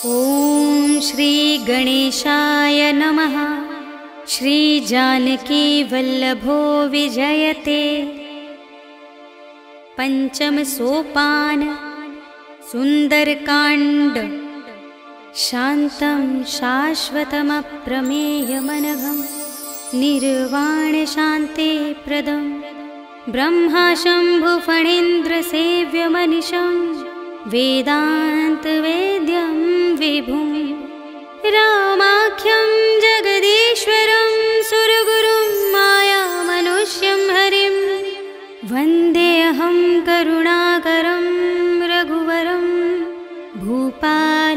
ॐ श्री गणेशाय नमः। श्री जानकी वल्लभो विजयते। पंचम सोपान सुंदरकांड। शांतं शाश्वतमप्रमेयमनघं निर्वाण शांति प्रदं ब्रह्मा शंभु फणीन्द्र सेव्यमनिशं वेदांत वेद्यं विभुं रामाख्यं जगदीश्वरं सुरगुरुं मायामनुष्यं हरिं वन्देऽहं करुणाकरं रघुवरं भूपालचूडामणिं।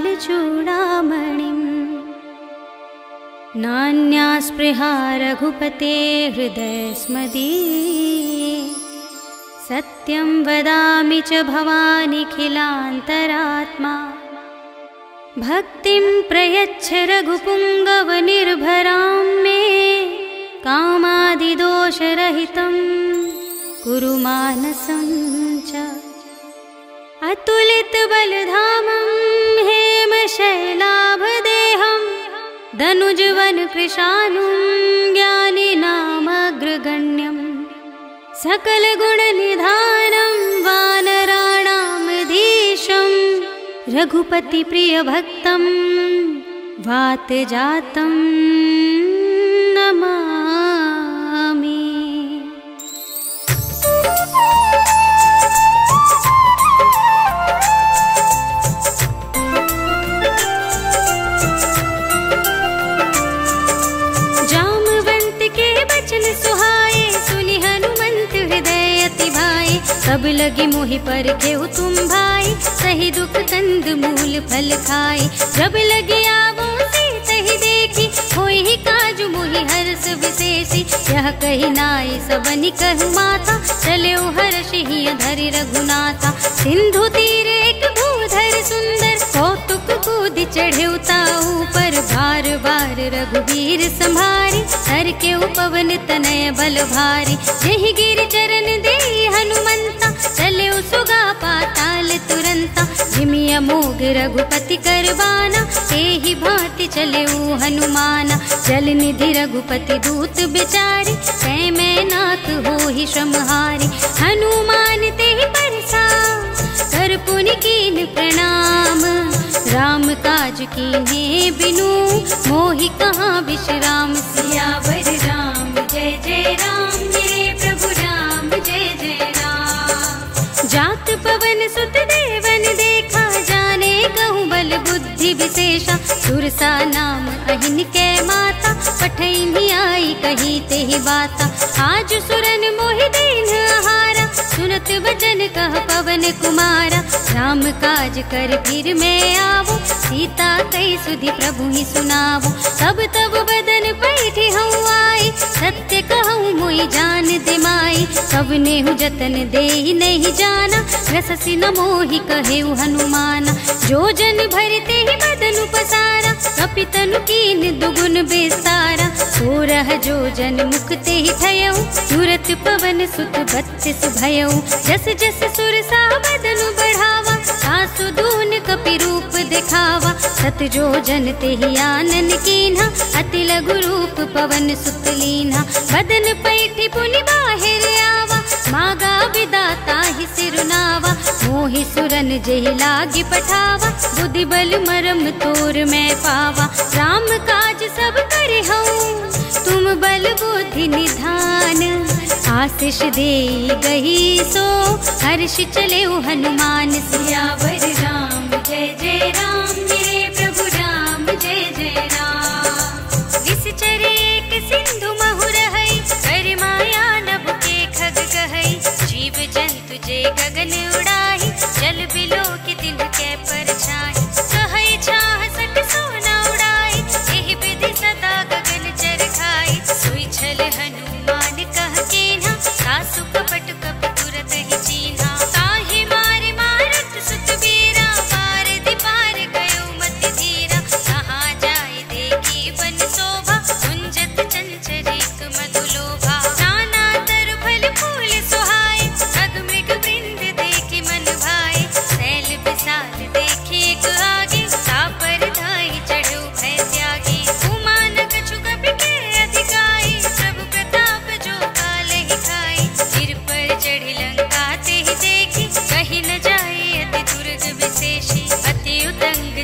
नान्या स्पृहा रघुपते हृदयस्मदीये सत्यं वदामि च भवानिखिलान्तरात्मा। भक्तिं प्रयच्छ रघुपुङ्गवनिर्भरां मे कामादिदोषरहितं कुरु मानसं च। अतुलितबलधामं हेमशैलाभदेहं दनुजवनकृशानुं ज्ञानिनामग्रगण्यं सकलगुणनिधानं वानराणामधीशं रघुपतिप्रियभक्तं वातजातं नमामि। जामवंत के बचन सुहाए सुनि हनुमंत हृदय अति भाए। सब लगी मोहि पर खेउ तुम भाई सही दुख कंद मूल फल खाए। जब लगी आवो सीतहि देखी होई ही काजु मोहि हर्ष विशेषी। यह कही नाई सबनि कहु माता चले हर्षि धरि रघुनाथा। सिंधु तीर एक भूधर सुंदर कौतुक कूद चढ़े ताऊ पर बार बार रघुवीर संभारी। हर के उपवन तनय बल भारी जहि गिर चरण दे हनुमंता चले सुगा पाताल तुरंता। जिमि अमोघ रघुपति करबाना एहि भांति चले हनुमाना। जल निधि रघुपति दूत बिचारी कै मैं नाथ होहि श्रमहारी। हनुमान तेहि परसा कर पुनि कीन प्रणाम। राम काज कीन्हे बिनु मोहि कहाँ विश्राम। सियावर राम जय जय राम मेरे प्रभु राम जय जय राम। जात पवन सुत देवन देखा जाने कहूँ बल बुद्धि विशेषा। सुरसा नाम अहिन कै माता पठैनी आई कही तेहि बाता। आज सुरन मोहि दीन आहारा सुनत वचन कह पवन कुमारा। राम काज कर फिर मैं आवो सीता कई सुधि प्रभु ही सुनावो। तब तब बदन पैठी हूँ आई सत्य कहूँ मोहि जान दे माई। सब नेहु जतन दे नहीं जाना रससि न मोहि कहेउ हनुमाना। जो जन भरते ही बदन पसारा कपितनु कीन दुगुन बेसारा। सोरह जो जन मुक्ते ही ठयऊ तुरत पवन सुत बत्तिस भयऊ। जस जस सुरसा बदन बढ़ावा सासु दून कपि रूप दिखावा। सत जो जन तेहि आनन कीन्हा अति लघु रूप पवन सुत लीन्हा। बदन पैठी पुनि बाहिर आवा मागा विदाता ही सिरुनावा। मोहि सुरन जेहि लागी पठावा बुद्धि बल मरम तोर मैं पावा। राम काज सब करे हूँ तुम बल बुद्धि निधान। आशीष दे गही सो हर्ष चले हनुमान। सियावर राम जय जय राम मेरे प्रभु राम जय जय राम। निश्चर एक सिंधु महु रहई कर माया नभ के खग गहई। जीव जंतु जे गगन उड़ाही जल बिलो के दिन के परछाई। कहई छाह सक सोना उड़ाई एहि विधि सदा गगन चर खाई। सोई छल हनुमान कह कीन्हा सासु कपट कपि तुरत ही चीन्हा। ताहि मारे मारत सुत बीरा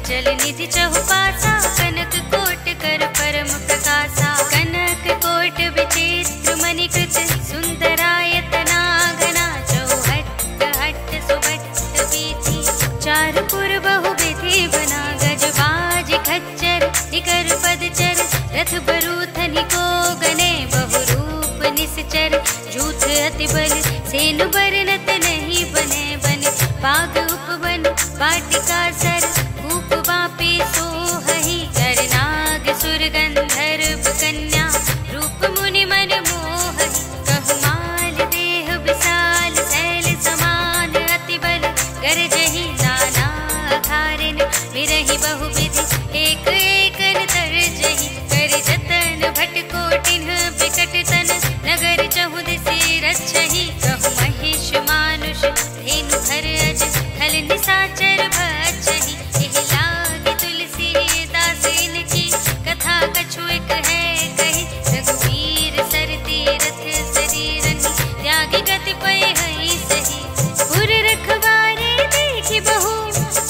जल निधि चहुपासा, कनक कोट कर परम प्रकाशा। कनक कोट विचित्र मणिकृत, सुंदरायतना घना। चौहट्ट हट्ट सुभट्ट वीथि, चारपुर बहुविधि बना। गजबाज खच्चर निकर पदचर, रथ बरूथनि को गने। बहुरूप निश्चर, जूथ अति बल, सेनु बरनत नहीं बने। बन बाग उपवन, वाटिका सर, कूप वापी सोहहि। कर नाग सुर गंधर्व कन्या, रूप मुनि मन मोहहि। कहमाल देह विशाल, शैल समान अति बल। गरजहि नाना अखारिन, बिरहि बहुविधि, एक एकन तरजहि। कर जतन भट कोटिन, बिकट तन, नगर चहुदिसि रक्षहि। कहु महिष मानुष, धेनु खर अज, खल निशाचर भक्षहि। एह लागे तुलसीदास इनकी, कथा कछु एक है कही। रघुवीर सर तीरथ शरीरनि, त्यागी गति पय हहि सही। पुर रखवारे देखि बहु,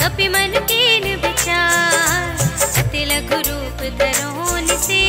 कपि मन कीन विचार। अति लघु रूप धरो निसि,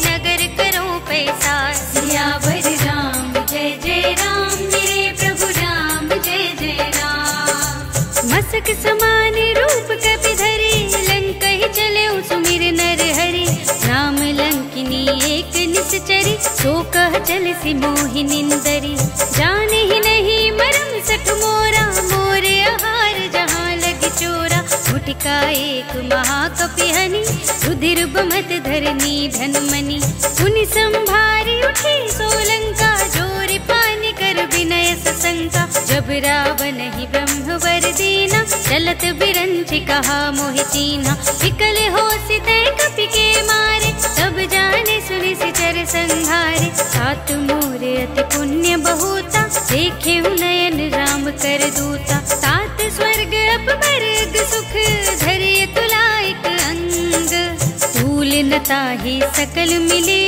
नगर करो पैसार। सियावर राम जय जय राम, मेरे प्रभु राम जय जय राम। मसक समान रूप कपि धरि, लंकहि चले सुमिर नर हरि। राम लंकिनी एक निश्चरी, सो कह चलसि मोहि निंदरी। जाने ही नहीं मरम सठ मोरा, मोरे आहार जहाँ लग चोरा। मुठिका एक महाकपिहनि, रुधिर बमत धरनी धनमणि। पुनि संभारी उठी सोलंका, जोरि पानी कर विनय सशंका। जब रावण ही ब्रह्मवर दीना, चलत बिरंचि कहा मोहि चीन्हा। विकल होसि तै कपि के मारे, तब जाने सुनि सिचर संहारे। तात मोर अति पुण्य बहुता, देखे नयन राम कर दूता। तात स्वर्ग अपवर्ग सुख, धरिय तुलाइक अंग। तूल न ताहि सकल मिले,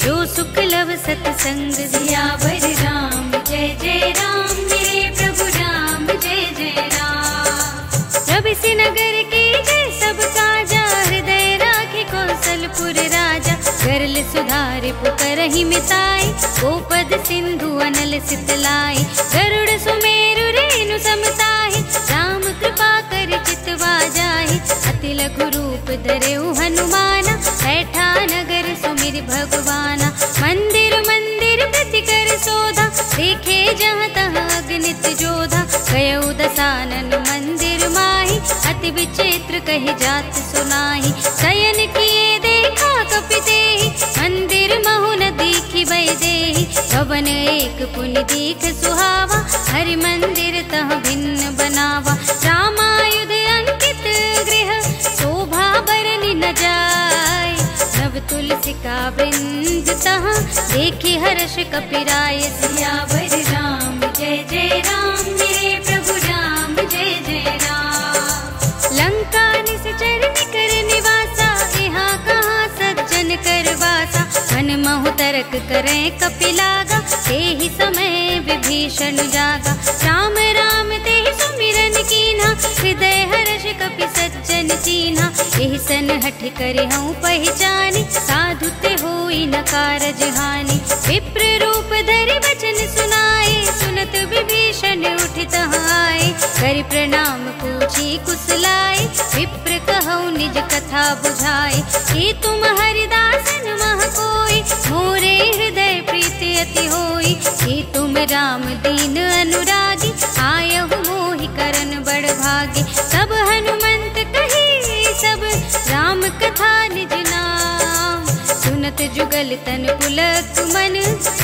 जो सुख लव सतसंग। सियावर राम जय जय राम, मेरे प्रभु राम जय जय राम। प्रभिसि नगर के जय सब काजा, हृदय राखि कौशलपुर राजा। गरल सुधारि पुकारहि मिताई, गोपद सिंधु अनल सितलाई। गरुड़ सुमेरु रेणु समताहि, राम कृपा कर चितवा जाहि। अति लघु रूप धरेउ हनुमाना, बैठा नगर सुमिर भगवाना। मंदिर मंदिर प्रति कर शोधा, देखे जहाँ तहाँ अगणित जोधा। गयउ दसानन मंदिर माहि, अति विचित्र कहि जात सुनाहि। शयन किए देखा कपि तेहि, मंदिर महु न दीखि वैदेहि। भवन एक पुनि दीख सुहावा, हरि मंदिर तह भिन्न बनावा। रामायुध अंकित गृह, शोभा बरनि न जाय। नव तुलसी का वृंद तहाँ, देखि हर्ष कपिराय। सियावर राम जय जय राम, मेरे प्रभु राम जय जय राम। लंका निश्चर निकर निवासा, यहाँ कहाँ सज्जन कर वासा। मन महु तरक करें कपिलागा, तेहि समय विभीषण जागा। राम राम तेहि सुमिरन कीन्हा, हृदय हर्ष कपि सज्जन चीन्हा। एहि सन हठ करिहउँ पहचानि, साधु ते होई न कारज हानि। विप्र रूप धरि बचन सुनाए, सुनत विभीषण उठि तहाँ आए। करि प्रणाम पूछी कुशलाए, विप्र कहउँ निज कथा बुझाए। हे तुम हरिदासन मह कोई, मोरे हृदय प्रीति अति होई। हे तुम राम दीन अनुरागी, आयहु मोहि करन बड़ भागी। तब हनुमंत कही सब, राम कथा निज नाम। सुनत जुगल तन पुलक मन,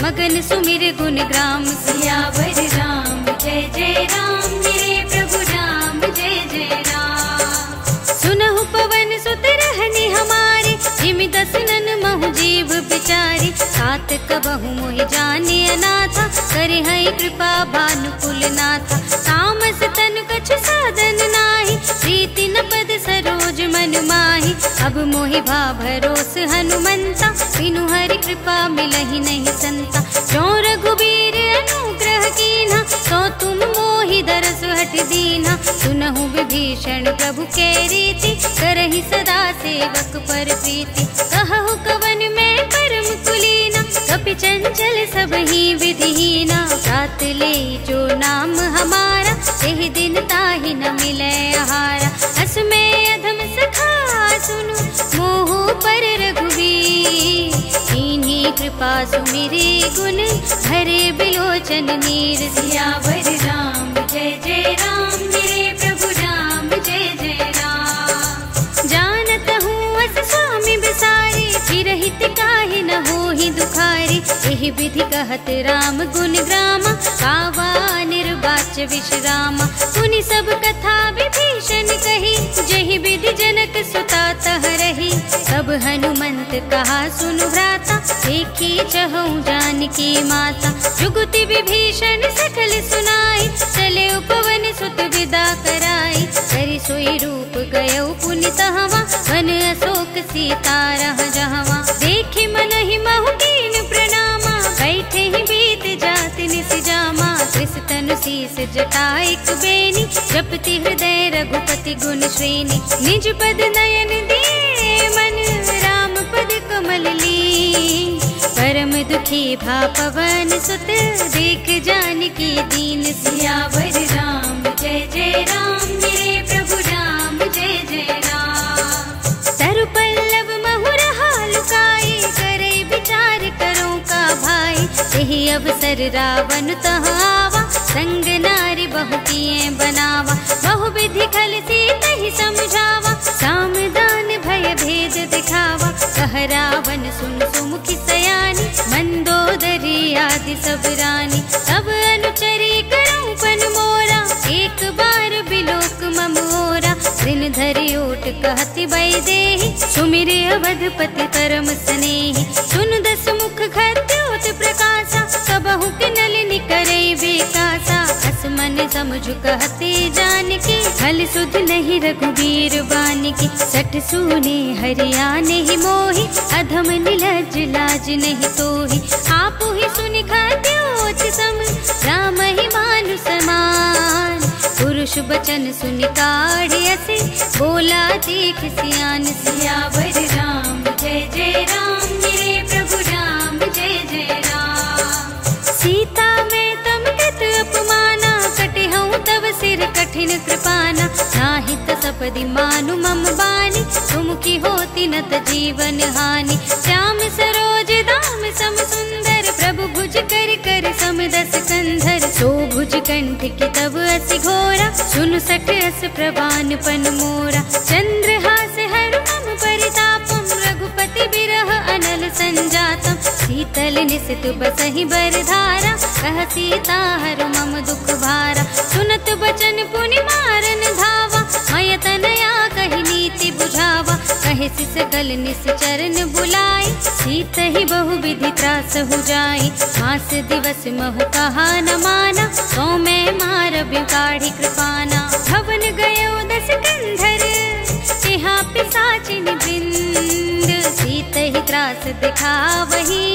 मगन सुमिर गुण ग्राम। सियावर राम जय जय राम, मेरे प्रभु राम जय जय राम। सुनहु पवन सुत रहनि हमारे, जिमि दसनन महु जीव बिचारी। तात कबहु मोहि जानि अनाथा, करिहइ कृपा भानुकुल नाथा। तामस तन कछु साधन नाही, प्रीति न पद सरोज मन माहि। अब मोहि भा भरोस हनुमंता, बिनु हरि कृपा मिलहि नहीं संता। जो रघुबीर अनुग्रह कीन्हा, तो तुम मोहि दरस हठ दीन्हा। सुनहु विभीषण प्रभु के रीति, करहि सदा सेवक पर प्रीति। कहु कवन मैं परम कुलीना, कपि चंचल सबहि विधिहीना। रात ले जो नाम हमारा, एहि दिन ताहि न मिलै आहारा। अस में अधम सखा सुनु, मोह पर रघुवीर। कीन्ही कृपा सुमिरि गुण, भरे बिलोचन नीर। सियावर राम जय जय राम, मेरे प्रभु राम जय जय राम। जानत हूँ अस स्वामी बिसारी, चिरहित काहि न होहि दुखारी। एहि विधि कहत राम गुण ग्रामा, कावा निर्वाच्य विश्रामा। सुनि सब कथा विभीषण कही, जहि विधि जनक सुता तह रही। तब हनुमंत कहा सुनु भ्राता, देखी चहु जानकी माता। जुगति विभीषण सकल सुनाई, चले उपवन सुत विदा कराई। करि सोई रूप गयौ पुनि तहवा, वन अशोक सीता रह जहवा। देखि मनहि महु कीन प्रणामा, बैठे ही बीत जाति निस जामा। कृस तनु शीस जटाइक बेनी, जपति हृदय रघुपति गुण श्रेणी। निज पद नयन दिए मन, राम पद कमल लीन। परम दुखी भा पवन सुत, देख जानकी दीन। सियावर राम जय जय राम, मेरे प्रभु राम जय जय राम। तरु पल्लव महुरहा लुकाई, करे विचार करो का भाई। यही अवसर रावण तह आवा, संग नारी बहु किए बनावा। बहु विधि खल सीतहि समझावा, साम दान भय भेद दिखावा। कह रावण सुन सुमुखी सयानी, मंदोदरी आदि सब रानी। तब अनुचरी करऊं पन मोरा, एक बार बिलोक मम ओरा। दिन धरि ओट कहति वैदेही, सुमिरे अवधपति परम स्नेही। सुन दस मुख खद्योत प्रकाशा, कबहु किनलिनि करई बेकासा। अस मन समझु कहते जानकी, फल सुध नहीं रघुबीर बानिकी। सठ सूने हरियाने ही मोहि, अधम निलज लाज नहीं तोहि। आपु ही सुनि खद्योत सम, राम ही मानु समान। पुरुष बचन सुनि काढ़ असे, बोला देख सियान। सियावर राम जय जय राम, मेरे प्रभु राम जय जय राम। सीता मैं तम कृत अपमाना, कटिहऊँ तब सिर कठिन कृपाना। नाहित सपदि मानु मम बानी, तुम की होती न त जीवन हानि। श्याम सरोज दाम सम सुंदर, प्रभु भुज कर कर सम दस कंधर। सो भुज कंठ की तब अस घोरा, सुन सठ अस प्रवान पन मोरा। चंद्रहास हर मम परितापम, रघुपति बिरह अनल संजातम। शीतल निसित बसहि बरधारा, कह सीता हर मम दुख भारा। सुनत बचन पुनि मारन धावा, मय तनया कहि नीति बुझावा। कहे सकल निश्चरण बुलाई, सीत ही बहु विधि त्रास हो जाई। मास दिवस महु कहा न माना, तो मैं मार बिगाड़ी कृपाना। भवन गयो दस कंधर, तिहा पिशाचिन बिंद। सीत ही त्रास दिखावही,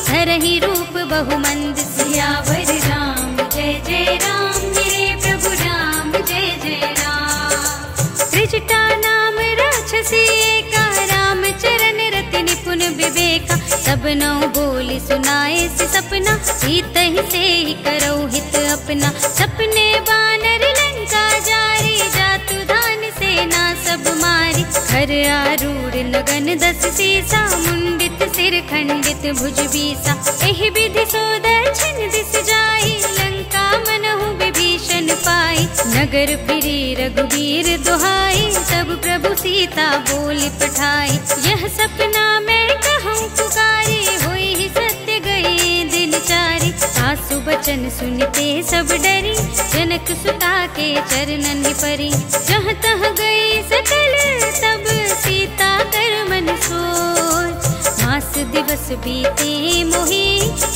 धरहि रूप बहुमंद। सियावर राम जय जय राम, मेरे प्रभु राम जय जय राम। त्रिजटा नाम राक्षसी एका, राम चरण रति निपुण विवेका। सब नौ बोली सुनाए से सपना, सीत ही से ही करो हित अपना। सपने बानर लंका जारी, जातु धान सेना सब मारी। घर आरूढ़ लगन दस सीसा, मुंडित सिर खंडित भुज बीसा। एहि विधि सो दक्षिण दिस जाई, लंका मनहु विभीषण पाई। नगर फिरी रघुबीर दुहाई, तब प्रभु सीता बोली पठाई। यह सपना मैं कहूँ पुकारी, होई ही सत्य गई दिन चारी। सासु बचन सुनते सब डरी, जनक सुता के चरणन परी। जहाँ तह गई सकल तब, सीता कर मन सोच। मास दिवस बीते मोहि,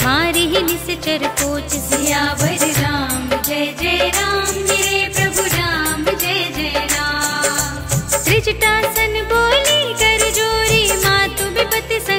मारी ही निश्चर कोच। सियावर राम जय जय राम, मेरे प्रभु राम जय जय राम। त्रिजटासन बोली कर जो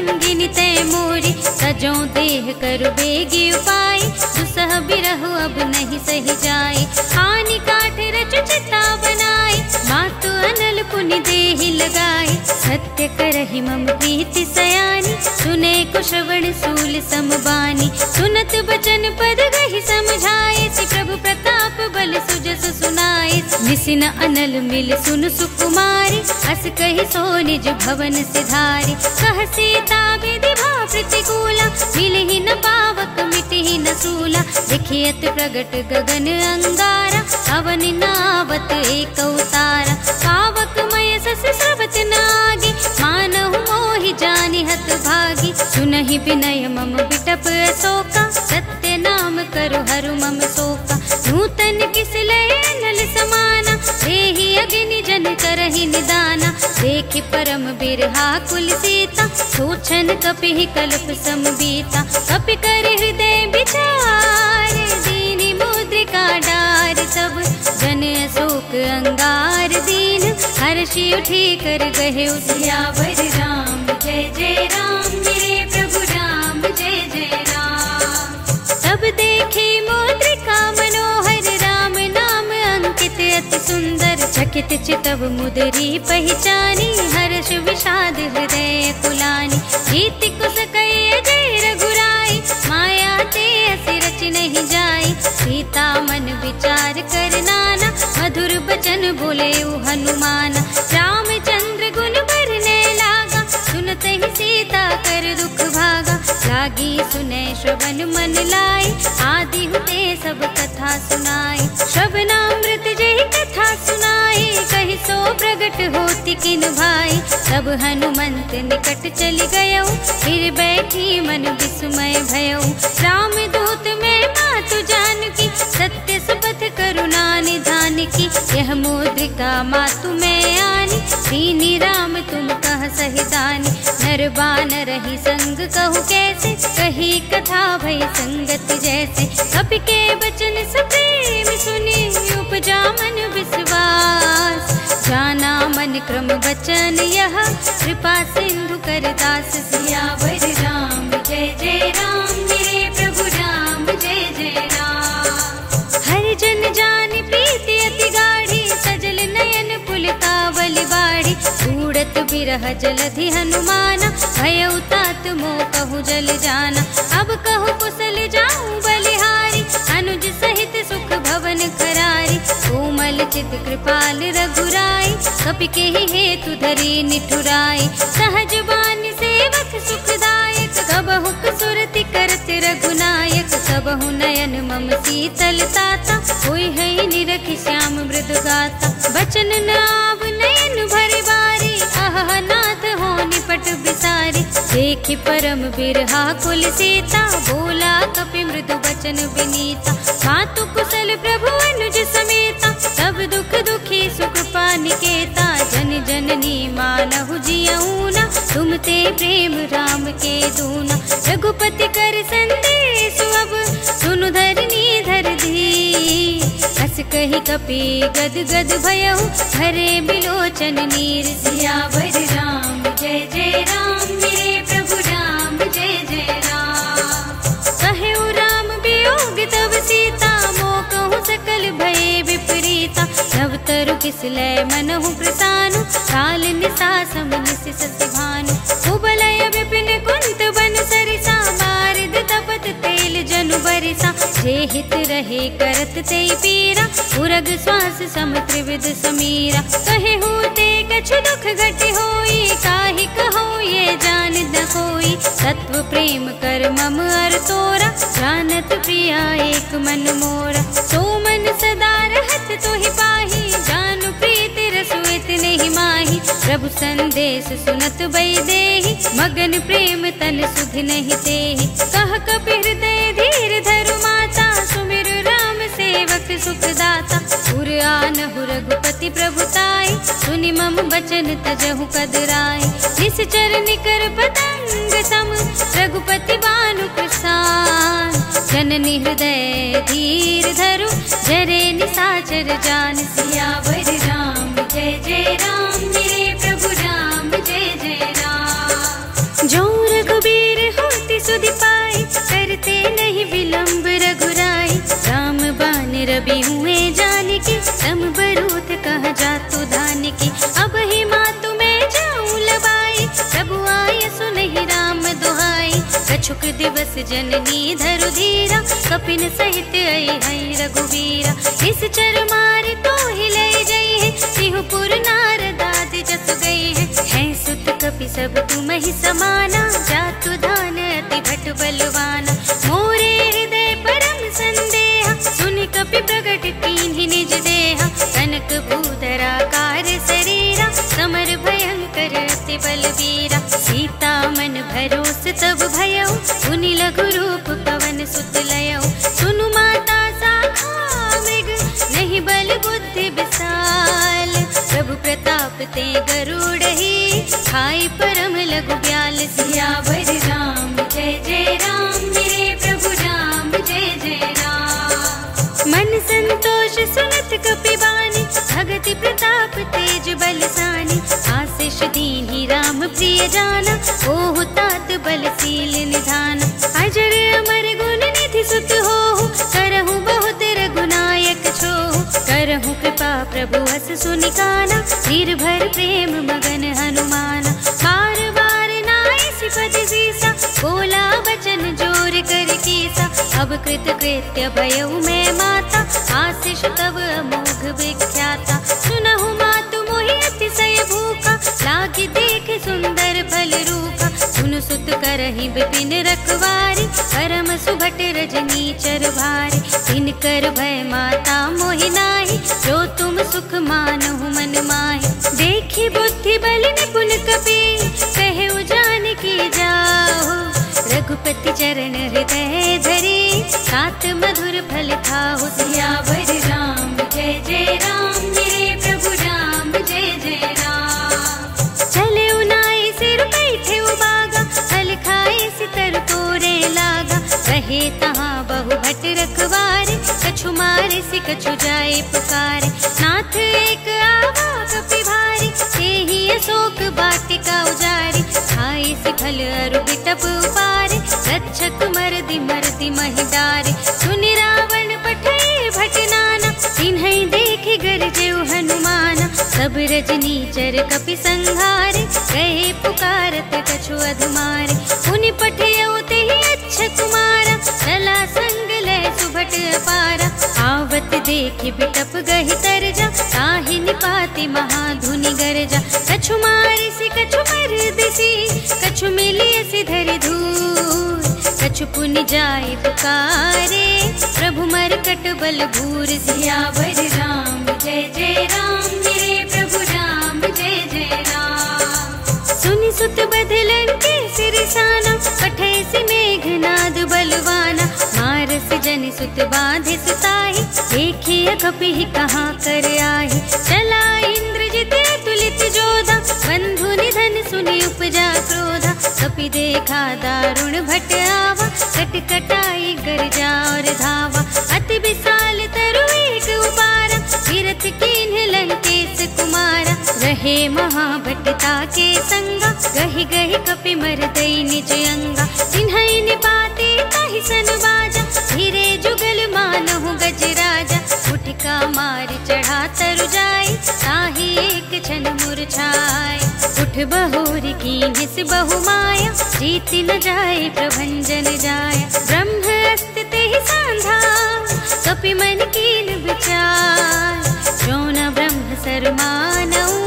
संगिनी तय मोरी, सजो देह कर बेगी उपाय, दुसह बिरहु अब नहीं सही जाए। हानि काठ रचु चिता बनाए, मातु अनल पुनि देहि लगाए। सत्य करहि मम प्रीति सयानी, सुने को श्रवण सूल समबानी। सुनत बचन पद गहि समझाए, सि प्रभु प्रताप बल सुजस सुनाए। निसिन अनल मिल सुन सुकुमारी, अस कहि सो निज भवन सिधारी। कह सीता विधि भाव प्रतिकूला, मिलहि न पावक मिटहि न सूला। देखियत प्रगट गगन अंगारा, अवन नावत एक अवतारा। पावक मय सस स्रवत नागी, मानहु मोहि जानि हत भागी। सुनहि विनय मम बिटप अशोका, सत्य नाम करु हरु मम शोका। नूतन किस लय अनल समाना, देहि अग्नि जन करहि निदाना। देखि परम बिरहा कुल सीता, सोचन कपिहि कल्प समबीता। कपि कर हृदय विचार, दीनि मुद्रिका डार। सब जन अशोक अंगार दीन, हर्षि उठी कर गहे सियावर राम। जय जय राम मेरे प्रभु राम, जय जय राम। तब देखे मुद्रिका मनोहर, राम नाम अंकित अति सुंदर। चकित चितव मुदरी पहचानी, हर्ष विषाद हृदय कुलानी। रीति कुस कई जय रघुराई, माया ते असि रच नहीं जाई। सीता मन विचार कर नाना, मधुर बचन बोले हनुमाना। रामचंद्र गुण बरने लागा, सुनत ही सीता कर दुख भागा। लागी सुने श्रवण मन लाई, आदि हुते सब कथा सुनाई। श्रवणामृत जय कथा सुनाई, कहि सो प्रगट होति किन भाई। तब हनुमंत निकट चली गयो, फिर बैठी मन विस्मय भयो। राम दूत में मातु जानकी, सत्य सुपथ करुणा निधान की। यह मुद्रिका मातु में आनी, दीनी राम तुम कह सहिदानी। नर बानर ही संग कहु कैसे, कही कथा भई संगत जैसे। कपि के बचन सप्रेम सुनी, उपजा मन विश्वास। जाना मन क्रम बचन यह, कृपा सिंधु कर दास। सियावर राम जय जय राम मेरे प्रभु राम, जय जय राम। हर जन जान प्रीति अति गाढ़ी, सजल नयन पुलकावल बाढ़ी। उड़त बिरह जलधि हनुमाना, भयउ तात मोह कहु जल जाना। अब कहु कुशल जाऊं बलिहारी, अनुज सहित सुख भवन करारी। कोमल चित कृपाल रघुराई, कपि के हेतु धरी निठुराई। सहज बानी सेवक सुखदायक, कबहु सुरति करत रघुनायक। सबहु नयन मम शीतल ताता, होई है निरखि श्याम मृदु गाता। बचन न आव नयन भरि बारी, आह नाथ हो निपट बिसारी। देखि परम बिरहा कुल सीता, बोला कपि मृदु बचन विनीता। मातु कुशल प्रभु अनुज समेता, सब दुख दुखी सुख पानिकेता। जन जननी मानहु जियऊना, तुम ते प्रेम राम के दूना। रघुपति कर संदेश अब, सुनु धरनी धर धी। हस कहि कपि गद गद भयउ, भरे बिलोचन नीर। सियावर राम जय जय राम मेरे प्रभु राम, जय जय राम। कहु राम वियोग तब सीता, मोह कहु सकल भय विपरीता। नव तरु किस लय मनहु प्रसानु, काल निसा सम निसि सति भानु। कुबलय विपिन कुंत बन सरिसा, बारिद तपत तेल जनु बरिसा। जे हित रहे करत ते पीरा, उरग श्वास सम त्रिविध समीरा। कहे होते कछु दुख घट होई, काहि कहो ये जान न कोई। सत्व प्रेम कर मम अर तोरा, जानत प्रिया एक मन मोरा। सो मन सदा रहत तोहि पाही, जानु प्रीति रसु इतने ही माही। प्रभु संदेश सुनत बई देहि, मगन प्रेम तन सुध नहीं तेहि। कह कपि हृदय धीर धरु माता, सुमिर राम सेवक सुखदाता। पुर आनहु रघुपति प्रभुताई, सुनि मम बचन तजहु कदराई। निश्चर निकर पतंग सम, रघुपति बानु प्रसान। जननी हृदय धीर धरु, जरे निसाचर जान। सियावर राम जय जय राम मेरे प्रभु राम, जय जय राम। जो जननी धरु धीरा, कपिन सहित आई है रघुवीरा। इस चर मारी तो ही ले गई है, सिंहपुर नारदाद जस गई है सुत कपि सब तुम ही समाना, जातु धान अति भट बलवाना। मोरे हृदय परम संदेहा, सुनि कपि प्रगट कीन्हि निज देहा। कनक भूधरा कार शरीरा, समर भयंकर अति बलवीरा। सीता मन भरोस तब भयउ, पुनि लघु रूप पवन सुत लयउ। सुनु माता साखा मृग, नहीं बल बुद्धि विशाल। प्रभु प्रताप ते गरुड़हि, खाई परम लघु ब्याल। सियावर राम जय जय राम, मेरे प्रभु राम जय जय राम। मन संतोष सुनत कपि बानी, भगति प्रताप तेज बलसानी। आशीष दीन्हि राम प्रिय जाना, ओहु तात बलशील निधान। अजर अमर गुण निधि सुत होहु, करहु बहुत रघुनायक छोहु। करहु कृपा प्रभु हस सुनि काना, निर्भर प्रेम मगन हनुमाना। बार बार नाई सिपति सीसा, बोला बचन जोर कर कीसा। अब कृत कृत्य भयउ मैं माता, आशीष तब अमोघ विख्याता। सुनहु मातु मोहि अतिशय भूखा, लागी देख सुंदर फल रूखा। सुनु सुत करहि विपिन रखवारी, परम सुभट रजनी चर भारी। तिनकर भय माता मोहि नाहि, जो तुम सुख मानहु मन माहि। देखि बुद्धि बल निपुन कपि, कहे जानकी जाओ। रघुपति चरण हृदय धरे, सात मधुर फल खाओ। सियावर राम जय जय राम, मेरे प्रभु राम जय जय राम। चले उनाई सिर बैठे उबागा, फल खाए सितर तोरे लागा। रहे तहाँ बहु भट रखवारे, कछु मारे सि कछु जाए पुकारे। नाथ एक आवा कपि भारी, तेहि अशोक वाटिका उजारी। खाए सि फल अरु बिटप उपारे, रक्षक मरदि मरदि महि डारे। सुनि रावण पठे भट नाना, तिन्है देखि गरजेउ हनुमाना। सब रजनी चर कपि संहारे, गए पुकारत कछु अधमारे। पुनि पठियउ तेहि अच्छ कुमारा, चला संग लय सुभट अपारा। आवत देखि बिटप गहि तरजा, ताहि निपाति महाधुनि गरजा। कछु मारि सि कछु मरदिसी, कछु मिलिय सि धरि धूर। कछु पुनि जाय पुकारे, प्रभु मरकट बल भूर। सियावर राम जय जय राम, मेरे प्रभु राम जय जय राम। सुनि सुत बदलन के सिरसाना, पठे सि मेघनाद बलवाना। मारस जनि सुत बांधे सुताहि, देखिए कपि कहाँ कर आहि। चला इंद्रजित अतुलित जोधा, बंधु निधन सुनि उपजा क्रोधा। कपि देखा दारुण भट आवा, कटकटाई गरजा और धावा। अति विशाल तरु एक उपारा, तीरथ कीन्ह लंकेश कुमारा। रहे महाभटता के संगा, गहि गहि कपि मरदई निज अंगा। तिन्है निपाते ताहि सन बाजा, धीरे जुगल मानहु गजराजा। उठिका मार चढ़ा तरु जाय, ताहि एक क्षण मुरझाय। उठ बहोरी कीन्ह सि बहु माया, जीति न जाय प्रभंजन जाय। ब्रह्म अस्ति तेहि सांधा, कपि मन कीन विचार। जो न ब्रह्म सर मानऊ,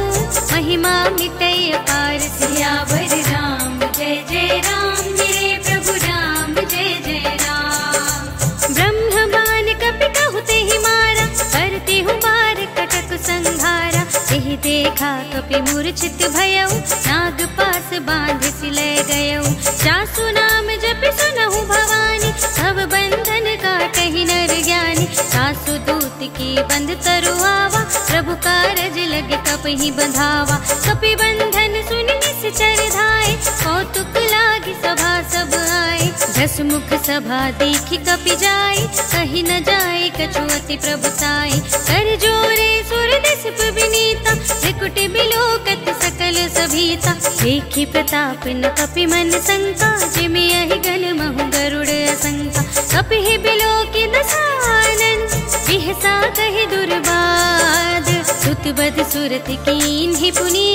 महिमा मिटै अपार। सियावर राम जय जय राम, मेरे प्रभु राम जय जय राम। ब्रह्म बान कपि कहु तेहि मारा, करते हूँ बार कटक संहारा। तेहि देखा कपि मूर्छित भयउ, नाग पास बांधि सि लय गयउ। जासु नाम जपि सुनहु भवानी, भव बंधन काटहि नर ज्ञानी। सासु दूत की बंध तरु आवा, प्रभु कारज लगे कपहि बंधावा। कपि बंधन सुनि निश्चर धाय, कौतुक लागी सभा सब आए। दस मुख सभा देखि कपि जाय, कहि न जाय कछु अति प्रभुताई। कर जोरे सुर दिसप विनीता, त्रिकुटि बिलोकत सकल सभीता। देखि प्रताप न कपि मन शंका, जिमि यहि गल महु गरुड़ असंका। कपि बिलोकि दसानन, बिहसा कहि दुर्बाद। सुत बद सुरत कीन्हि पुनि,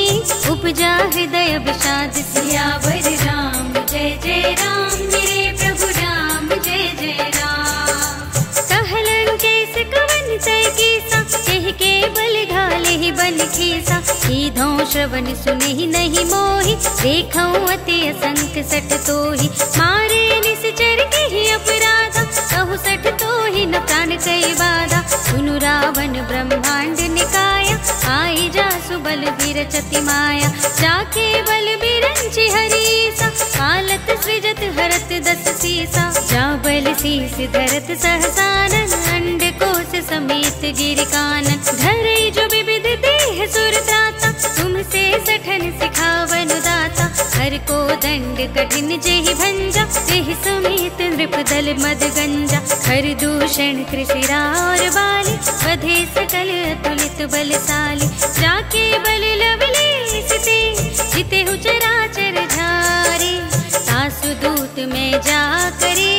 उपजा हृदय विषाद। सियावर राम जय जय राम, मेरे प्रभु राम कहूँ श्रवण सुने ही नहीं मोहि, देखऊँ अति असंख सठ तोहि। मारे निश्चर के ही अपराधा, कहूँ सठ तोहि न प्राण कई बाधा। सुनु रावण ब्रह्मांड निकाया, आई जासु बल विरचति माया। जाके बल बिरंचि हरीसा, कालत सृजत हरत दस सीसा। जा बल शीस धरत सहसानन, अंड कोश समेत गिरि कानन। धरई जो विविध देह सुर त्राता, तुमसे सठन सिखावन दाता। हर को दंड कठिन जेहि भंजा, तेहि समेत नृप दल मद गंजा। हर दूषण त्रिशिरा और बाली, वधे सकल अतुलित बलशाली। जाके बल लवलेश ते, जितेहु चराचर झारे। सासु दूत में जा करे,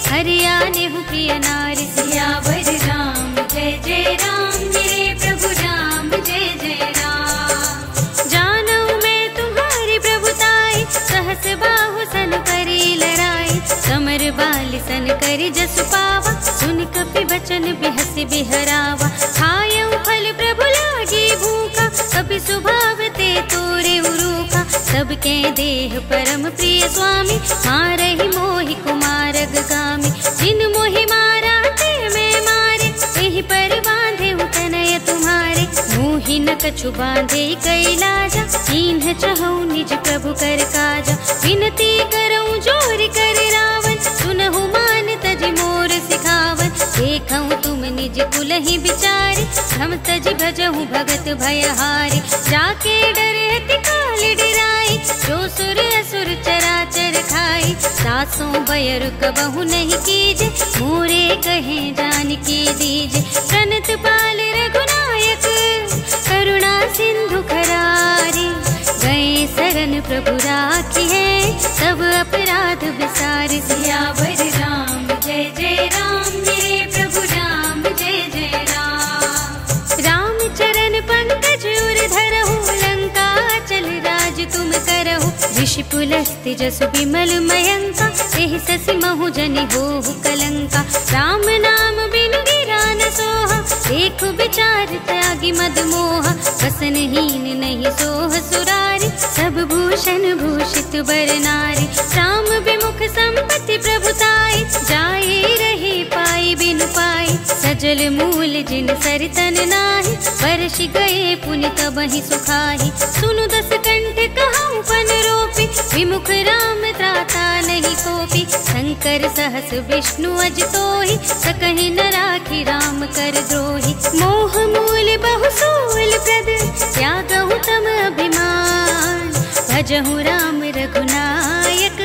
हरियानेहु प्रिय नारी। सियावर राम जय जय राम, मेरे प्रभु राम जय जय राम। जानऊ मैं तुम्हारी प्रभुताई, सहस बाहु सन करी लड़ाई। समर बाल सन करी जसु पावा, सुन कपि बचन बिहसि बिहरावा। खायऊ फल प्रभु लागी भूखा, कपि स्वभाव ते तोरे उरूखा। सबके देह परम प्रिय स्वामी, मारहि मोहि कुमारग गामी। जिन मोहि मारा ते मैं मारे, एहि पर बांधे तनय तुम्हारे। मोहि न कछु बांधे कैलाजा, कीन्ह चहु निज प्रभु कर काजा। विनती करऊँ जोर कर रावण, सुनहु मान तज मोर सिखावन। देखऊँ तुम निज कुलहि बिचारे, हम तज भजहु भगत भयहारे। जाके डरहति काल डराई, जो सुर असुर चराचर खाई। सासों बयर कबहु नहीं कीजे, मोरे कहे जानकी दीजे। प्रणत पाल रघुनायक, करुणा सिंधु खरारी। गए शरण प्रभु राखी है, सब अपराध विसार। सियावर राम जय जय राम, मेरे प्रभु राम जय जय राम। राम चरण पंकज उर धरहु, लंका चल राज तुम करहु। ऋषि पुलस्त्य जसु विमल मयंका, एहि शशि महु जनि होहु कलंका। राम नाम बिनु गिरा न सोहा, देखु विचार त्यागी मद मोहा। वसनहीन नहीं सोह सुरारी, सब भूषण भूषित बर नारी। राम विमुख संपत्ति प्रभुताई, जाए रहे पाई बिनु पाई। सजल मूल जिन सरितन नाही, वर्ष गए पुनि तबहि सुखाही। सुनु दस कंठ कहऊँ पन रोपी, विमुख राम त्राता नहीं कोपी। शंकर सहस विष्णु अज तोहि, सकहि न राखी राम कर द्रोही। मोह मूल बहु सूल प्रद, त्यागहु तम अभिमान। भजहु राम रघुनायक,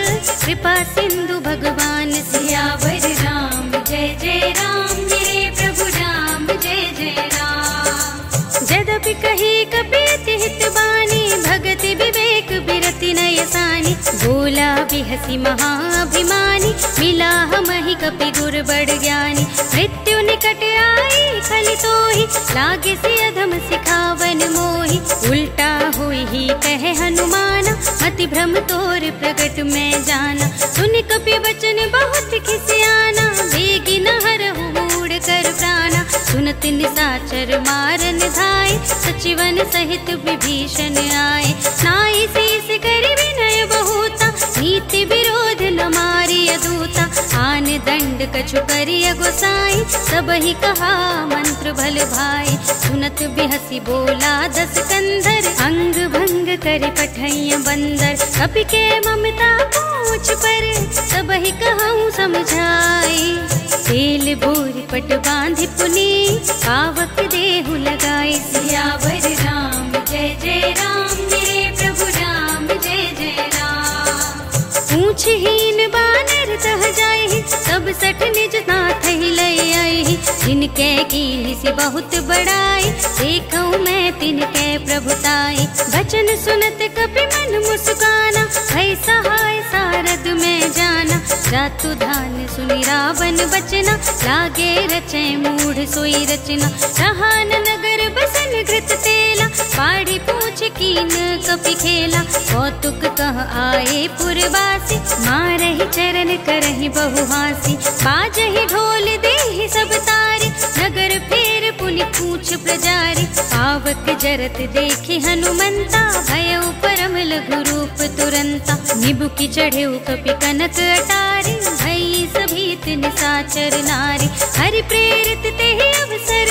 कृपा सिंधु भगवान। सियावर राम जय जय राम, मेरे प्रभु राम जय जय राम। जदपि कही कपि हित बानी, भगति विवेक बिरति नय सानी। बोला बिहसी महाभिमानी, मिला हमहि कपि गुर बड़ ज्ञानी। मृत्यु निकट आई खलि तोहि, लागे से अधम सिखावन मोहि। उल्टा हुई ही कहे हनुमाना, मति भ्रम तोर प्रगट में जाना। सुन कपि वचन बहुत खिसियाना, बेगी न हरहु मूढ़ कर प्राणा। सुनत निशाचर मारन धाय, सचिवन सहित विभीषण आए। नाई शीस करि विनय बहुता, नीति विरोध न मारिय दूता। आन दंड कछु करिय गोसाई, सबहि कहा मंत्र भल भाई। सुनत बिहसी बोला दस कंधर, अंग भंग करि पठैय बंदर। कपि के ममता पूछ पर, सबहि कहऊँ समझाई। तेल बोर पट बांधि पुनि, पावक देहु लगाई। सियावर राम जय जय राम, मेरे प्रभु राम जय जय राम। पूछहीन बानर तह जाहि, सब सठ निज नाथ ही लय आहि। जिनके कीन्हि से बहुत बड़ाई, देखऊँ मैं तिनके प्रभुताई। बचन सुनत कपि मन मुस्काना, भय सहाय सारद में जाना। जातु धान सुनि रावण बचना, लागे रचे मूढ़ सोई रचना। रहान नगर बसन घृत तेला, पाड़ी पूछ कीन कपि खेला। कौतुक कह आए पुरवासी, मारहि चरण करहि बहु हासी। बाजहि ढोल देहि सब तारे, नगर फेर पुनि पूछ प्रजारी। पावक जरत देखे हनुमंता, भयउ परम लघु रूप तुरंता। निबुकी चढ़ेउ कपि कनक अटारी, भई सभीत निशाचर नारी। हरि प्रेरित तेहि अवसर,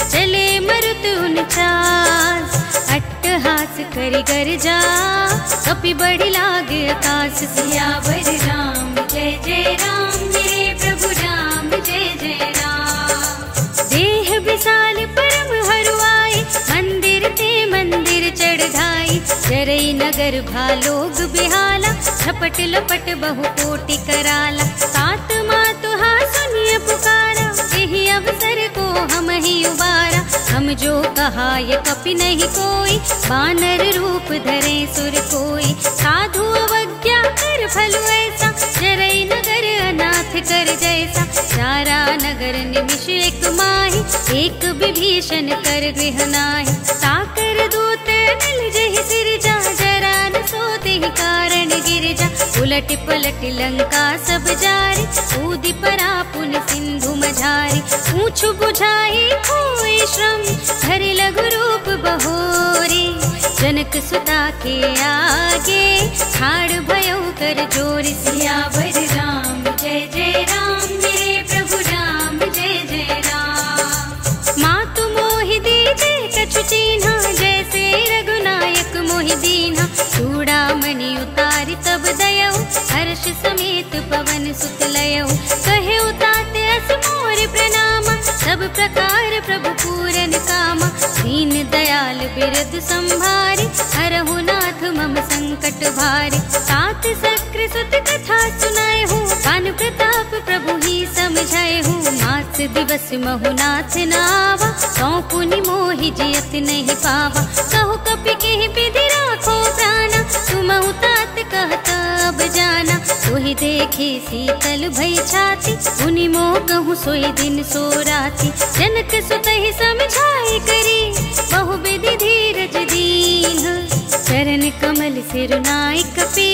चले मरुत उनचास। अट्टहास करि गर्जा, कपि बढ़ि लागे आकाश। सियावर राम जय जय राम, मेरे प्रभु राम जय जय राम। देह विशाल परम हरुआई, मंदिर ते मंदिर चढ़ाई। जरई नगर भालोग बिहाला, झपट लपट बहु कोटि कराला। सात मातुहा सुनिय पुकारा, यही अवसर को हम ही उबारा। हम जो कहा ये कपि नहीं कोई, वानर रूप धरे सुर कोई। साधु अवज्ञा कर फल ऐसा, जरई नगर अनाथ कर जैसा। सारा नगर निमिष एक माही, एक विभीषण कर गृह नाही। साकर दूत मिल जहि सिरजा, जरा न सोते ही कारण गिरजा। उलट पलट लंका सब जारी, कूदि परा पुन सिंधु मझारी। पूछ बुझाई कोई श्रम, धरि लघु रूप बहोरी। जनक सुता के आगे, ठाड़ भयउ कर जोरी। सियावर राम जय जय राम, मेरे प्रभु राम जय जय राम। मातु मोहि दीजे कछु चीन्हा, जैसे रघुनायक मोहि दीन्हा। चूड़ामणि उतारि तब दयउ, हर्ष समेत पवन सुत लयउ। कहे उताते अस मोर प्रणामा, सब प्रकार प्रभु पूरन कामा। दीन दयाल बिरद संभारी, हरहु नाथ मम संकट भारी। तात सक्र सुत कथा सुनाए हूँ, कान प्रताप प्रभु ही समझाए हूँ। मास दिवस महु नाथ नावा, सौ पुनि मोहि जियत नहीं पावा। कहु कपि केहि विधि राखो प्राणा, तुमहु तात कहता अब जाना। सोहि देखे शीतल भई छाती, मुनि मोह कहूँ सोई दिन सो राती। जनक सुतहि समझाई करी, बहु विधि धीरज दीन। चरण कमल सिर नाय कपि,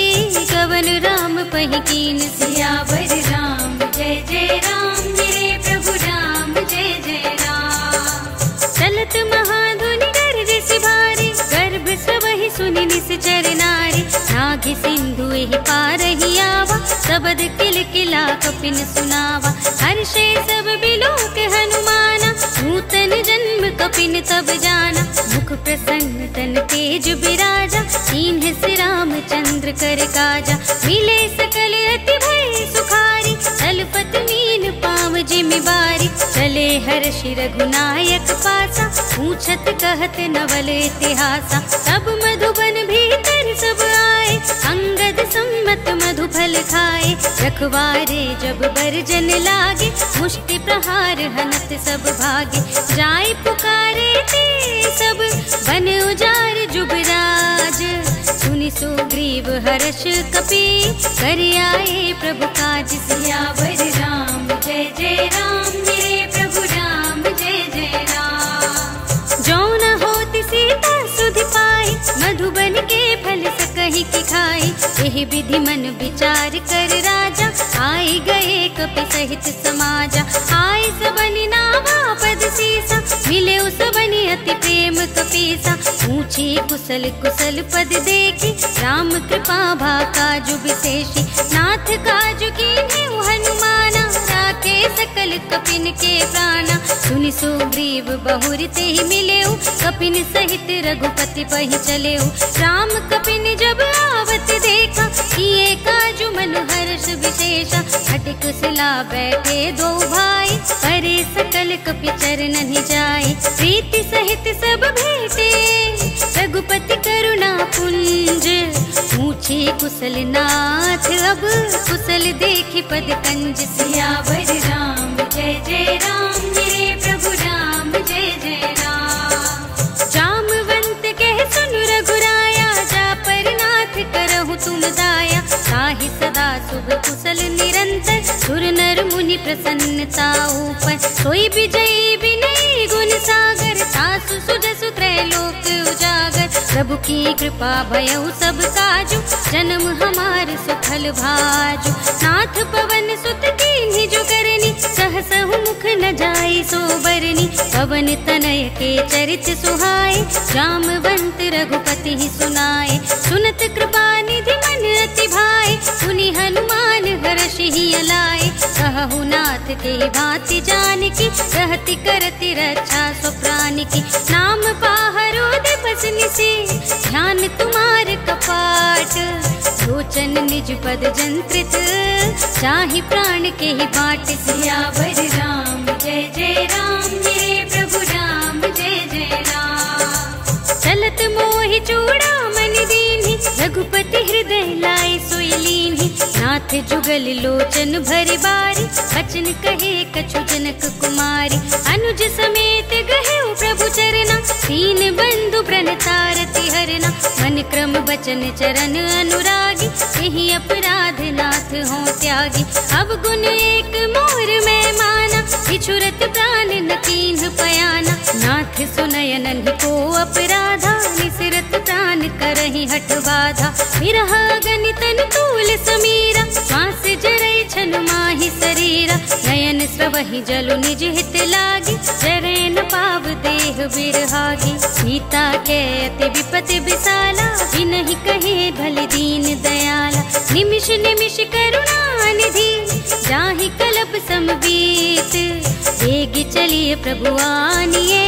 कवन राम पहि कीन। सियावर राम जय जय राम, मेरे प्रभु राम जय जय राम। चलत महाधुनि गरजसि भारी, गर्भ सबहि सुनि निश्चर नारी। नाघि सिंधु एहि पारहि आवा, सबद किलकिला कपिन सुनावा। हर्षे सब बिलोक हनुमाना, नूतन जन्म कपिन तब जाना। मुख प्रसन्न तन तेज बिराजा, कीन्ह से रामचंद्र कर काजा। मिले सकल अति भय सुखारी, तलपत मीन पाव जिमि बारी। चले हर्षि रघुनायक पासा, पूछत कहत नवल इतिहासा। तब मधुबन भीतर सब आए, अंगद सम्मत मधु फल खाए। रखवारे जब बरजन लागे, मुष्टि प्रहार हनत सब भागे। जाय पुकारे ते सब, बन उजार जुबराज। सुनि सुग्रीव हर्ष कपि, कर आए प्रभु काज। सियावर राम जय जय राम, मेरे प्रभु राम जय जय राम। जो न होति सीता सुधि पाई, मधुबन के फल सकहि की खाई। एहि विधि मन विचार कर राजा, आए गए कपि सहित समाजा। आए सबनि नावा पद सीसा, मिले सबनि अति प्रेम कपीसा। पूछे कुशल कुशल पद देखी, राम कृपा भा काजु विशेषी। नाथ काजु कीन्हे हनुमाना, राखे सकल कपिन के प्राणा। सुनि सुग्रीव बहुरि तेहि मिलेउ, कपिन सहित रघुपति पहि चलेउ। राम कपिन जब आवत देखा, किए काजु मनु हर्ष विशेषा। हठ कुशला बैठे दो भाई, परे सकल कपि चरणनि जाए। प्रीति सहित सब भेटे, रघुपति करुणा पुंज। पूछे कुशल नाथ अब, कुशल देखि पद कंज। सियावर राम जय जय राम, मेरे प्रभु राम जय जय राम। जामवंत कह सुन रघुराया, जा पर नाथ करहु तुम दाया। ताहि सदा शुभ कुशल निरंतर, सुर नर मुनि प्रसन्नता ऊपर। सोई विजयी विनयी गुण सागर, सासु सुजसु त्रैलोक उजागर। प्रभु की कृपा भयउ सब काजु, जन्म हमार सुफल भाजु। नाथ पवन सुत कीन्ही जो करनी, सहसहु मुख न जाई सो बरनी। पवन तनय के चरित सुहाए, जामवंत रघुपति ही सुनाए। सुनत कृपा निधि मन अति भाए, सुनि हनुमान हर्षि ही अलाए। कहु नाथ के भांति जानकी, रहति करति रक्षा सो प्राण की। नाम पाहरो दिवस निशि, ध्यान तुम्हार कपाट। लोचन निज पद जंत्रित, चाहि प्राण के ही बाट। सियावर राम जय जय राम, मेरे प्रभु राम जय जय राम। चलत मोहि चूड़ामणि दीन्हि, रघुपति हृदय लाए सोई लीन्हि। नाथ जुगल लोचन भरि बारी, बचन कहे कछु जनक कुमारी। अनुज समेत गहेउ प्रभु चरना, दीन बंधु प्रणतारति हरना। मन क्रम बचन चरण अनुरागी, यही अपराध नाथ हो त्यागी। अब गुण एक मोर में माना, बिछुरत प्राण न कीन्ह पयाना। नाथ सुनय नन्हि को अपराधा, निसरत प्राण करहि हठ बाधा। विरह गणित तूल समीरा, श्वास जरय छन माहि शरीरा। नयन स्रवहि जलु निज हित लागी, जरय न पाव देह बिरहागी। सीता के अति विपति विसाला, बिनहि कहे भल दीन दयाला। निमिष निमिष करुणा निधि, जाहि कलप समबीत। वेग चलिए प्रभु आनिए,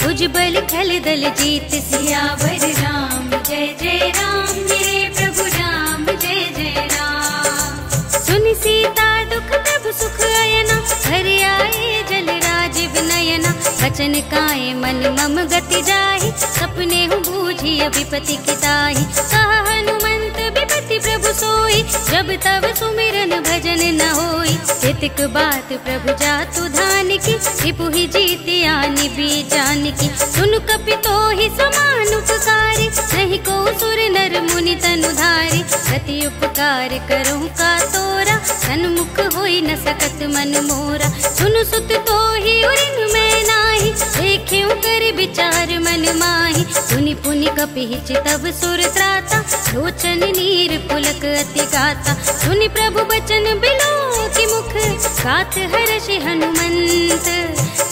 उज्जवल खल दल जीत। सियावर राम जय जय राम, मेरे प्रभु राम जय जय राम। सुनि सीता दुख प्रभु सुख अयना, घर आए जल राजीव नयना। बचन काए मन मम गति जाहि, सपने हूँ बूझी विपति की ताहि। कहा हनुमंत विपति प्रभु सोई, जब तब सुमिरन भजन न होई। हितक बात प्रभु जातु धान की, रिपु ही जीति आनि बीजान की। सुन कपि तोहि समान उपकारी, नहीं को सुर नर मुनि तनुधारी। गति उपकार करहु का तोरा, सन्मुख होई न सकत मन मोरा। सुनु सुत तोहि उरिन में नाही, देखेउ कर विचार मन माही। पुनि पुनि कपि चितव सुर त्राता, लोचन नीर पुलक अति गाता। सुनि प्रभु बचन बिलो की मुख, गात हर्षि हनुमंत।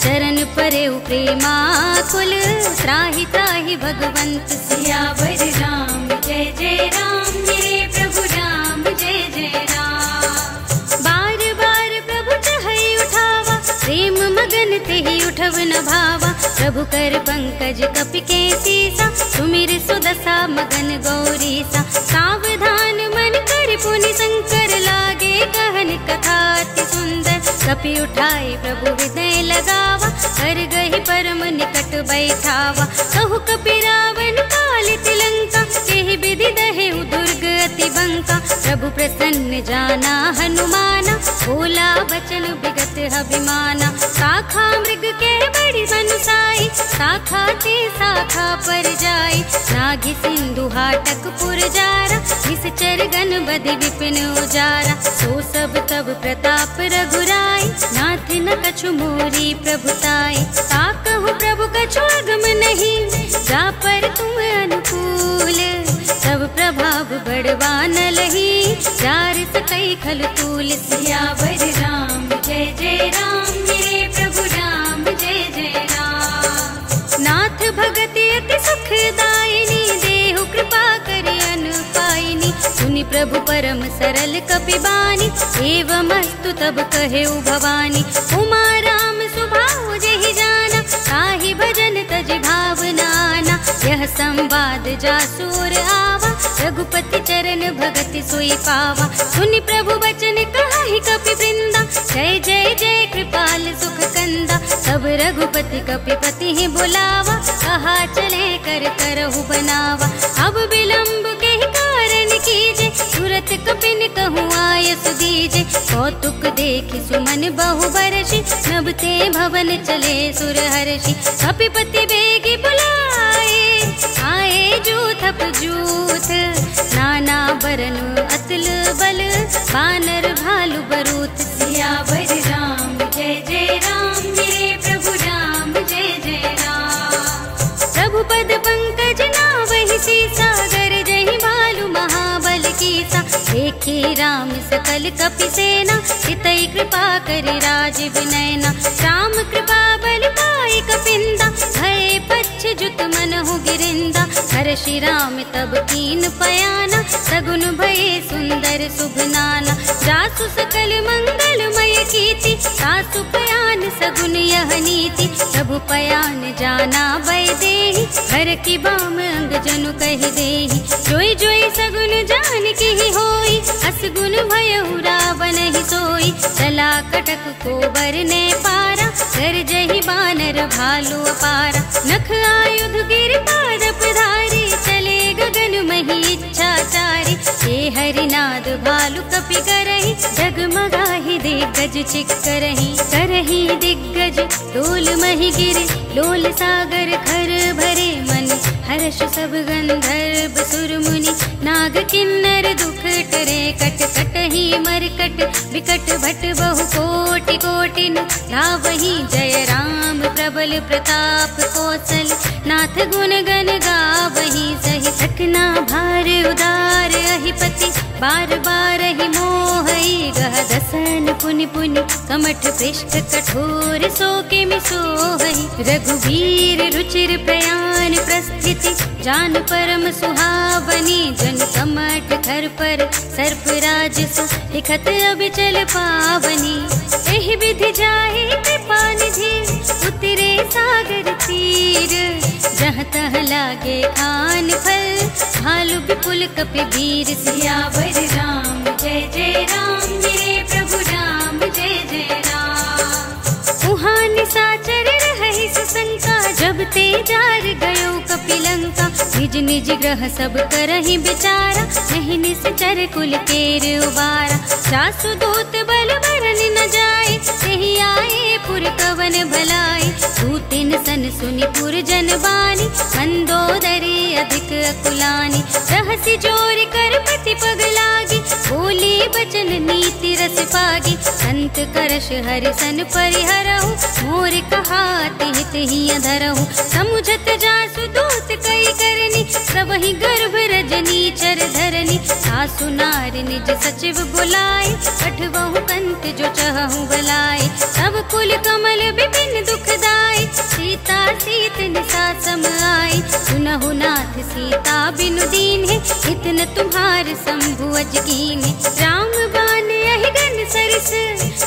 चरण परेउ प्रेमाकुल, त्राहि त्राहि भगवंत। सियावर राम जय जय राम, मेरे प्रभु राम जय जय राम। बार बार प्रभु चहई उठावा, प्रेम मगन तेहि उठव न भावा। प्रभु कर पंकज कपि के सीसा, सुमिर सुदशा मगन गौरीसा। सावधान मन कर पुनि शंकर लागे, कहन कथा अति सुंदर। कपि उठाए प्रभु हृदय लगावा, कर गहि परम निकट बैठावा। कहु कपि रावण पालित लंका, केहि विधि दहेउ दुर्ग अति बंका। प्रभु प्रसन्न जाना हनुमाना, बोला बचन विगत अभिमाना। शाखा मृग के बड़ी बनुसाई, शाखा ते शाखा पर जाई। नागि सिंधु हाटक पुर जारा, निश्चर गण बधि विपिन उजारा। सो सब तब प्रताप रघुराई, नाथ न कछु मोरी प्रभुताई। ताकहु प्रभु कछु अगम नहीं, जा पर तुम अनुकूल। सब प्रभाव बड़वान लही, जार सकई खल तूल। सियावर राम जय जय राम, मेरे प्रभु राम जय जय राम। नाथ भगति अति सुखदायिनी, देहु कृपा करि अनुपायिनी। सुनि प्रभु परम सरल कपि बानी, एवमस्तु तब कहेउ भवानी। उमा राम सुभाउ जेहि जाना, ताहि भजन तज भावनाना। यह संवाद जासुर आवा, रघुपति चरण भगति सोई पावा। सुनि प्रभु बचन कहाहि कपि वृंदा, जय जय जय कृपाल सुख कंदा। सब रघुपति कपि पति ही बुलावा, कहा चले कर करहु बनावा। अब विलंब के कारण कीजे, तुरत कपिन कहूँ आयस दीजे। कौतुक देखि सुमन बहु बरषि, नभते भवन चले सुर हर्षि। कपिपति बेगी बुलाए, आए जूथप जूथ। नाना बरन अतुल बल, बानर भालु बरूथ। सियावर राम जय जय राम, मेरे प्रभु राम जय जय राम। प्रभु पद पंकज नावहि राम सकल कपि सेना, हितै कृपा करि राजीव नयना। राम कृपा बल पाई कपिंदा, भय पच्छ्युत मनहु गिरिंदा। हर्षि राम तब कीन पयाना, सगुन भये सुंदर शुभ नाना। जासु सकल मंगलमय कीर्ति, तासु पयान सगुन यह नीति। प्रभु पयान जाना भय देहि, हर की बाम अंग जनु कहि देहि। जोई जोई सगुन जान की होई, अस गुण भयउ रावण ही सोई। चला कटक को बरने पारा, कर जहि बानर भालु अपारा। नख आयुध गिर पाद पधारी, चले गगन मही इच्छाचारी। हे हरिनाद भालु कपि करहि, जगमगाहि दिग्गज चिक करहि। करहि दिग्गज डोल मही गिरे, लोल सागर खर भरे मन। हर्ष सब गंधर्व सुर मुनि, नाग किन्नर दुख टरे। कट कटहि मरकट विकट भट बहु कोटि कोटिन। गावहि जय राम प्रबल प्रताप कौशल, नाथ गुण गण गावहि सहि। सकना भार उदार अहिपति, बार बार ही मोहई। गह दसन पुनि पुनि, कमठ पृष्ठ कठोर सोके मिसोहई। रघुवीर रुचिर प्रयाण प्रस्थिति, जान परम सुहावनी। जन कमठ घर पर सर्प राज सु, लिखत अबिचल पावनी। एहि विधि जाहि कृपा निधि, उतरे सागर तीर। जहाँ तह लागे खान फल, भालु विपुल कपि वीर। सियावर राम जय जय राम, मेरे प्रभु राम जय जय राम। उहाँ निशाचर रहहि सुशंका, जब ते जार गयो कपिलंका। निज निज ग्रह सब करहि विचारा, नहीं निश्चर कुल केर उबारा। जासु दूत बल बरन न जाए, तेहि आए पुर कवन भलाई। दूतिन सन सुनि पुर जन बानी, मंदोदरी अधिक अकुलानी। रहसि जोर कर पति पग लागी, बोली बचन नीति रस पागी। संत करश हरि सन परिहरहु, मोर कहाति हित ही धरहु। समुझत जासु दूत कई करनी, सबहि गर्भ रजनी चर धरनी। सासु नार निज सचिव बुलाए, पठबहु कंत जो चहु बलाए। तब कुल कमल विपिन दुखदाई, सीता सीत निसा सम आई। सुनहु नाथ सीता बिनु दीन्हे, इतन तुम्हार शंभु अज कीन्हे। राम बान यहि गन सरिस,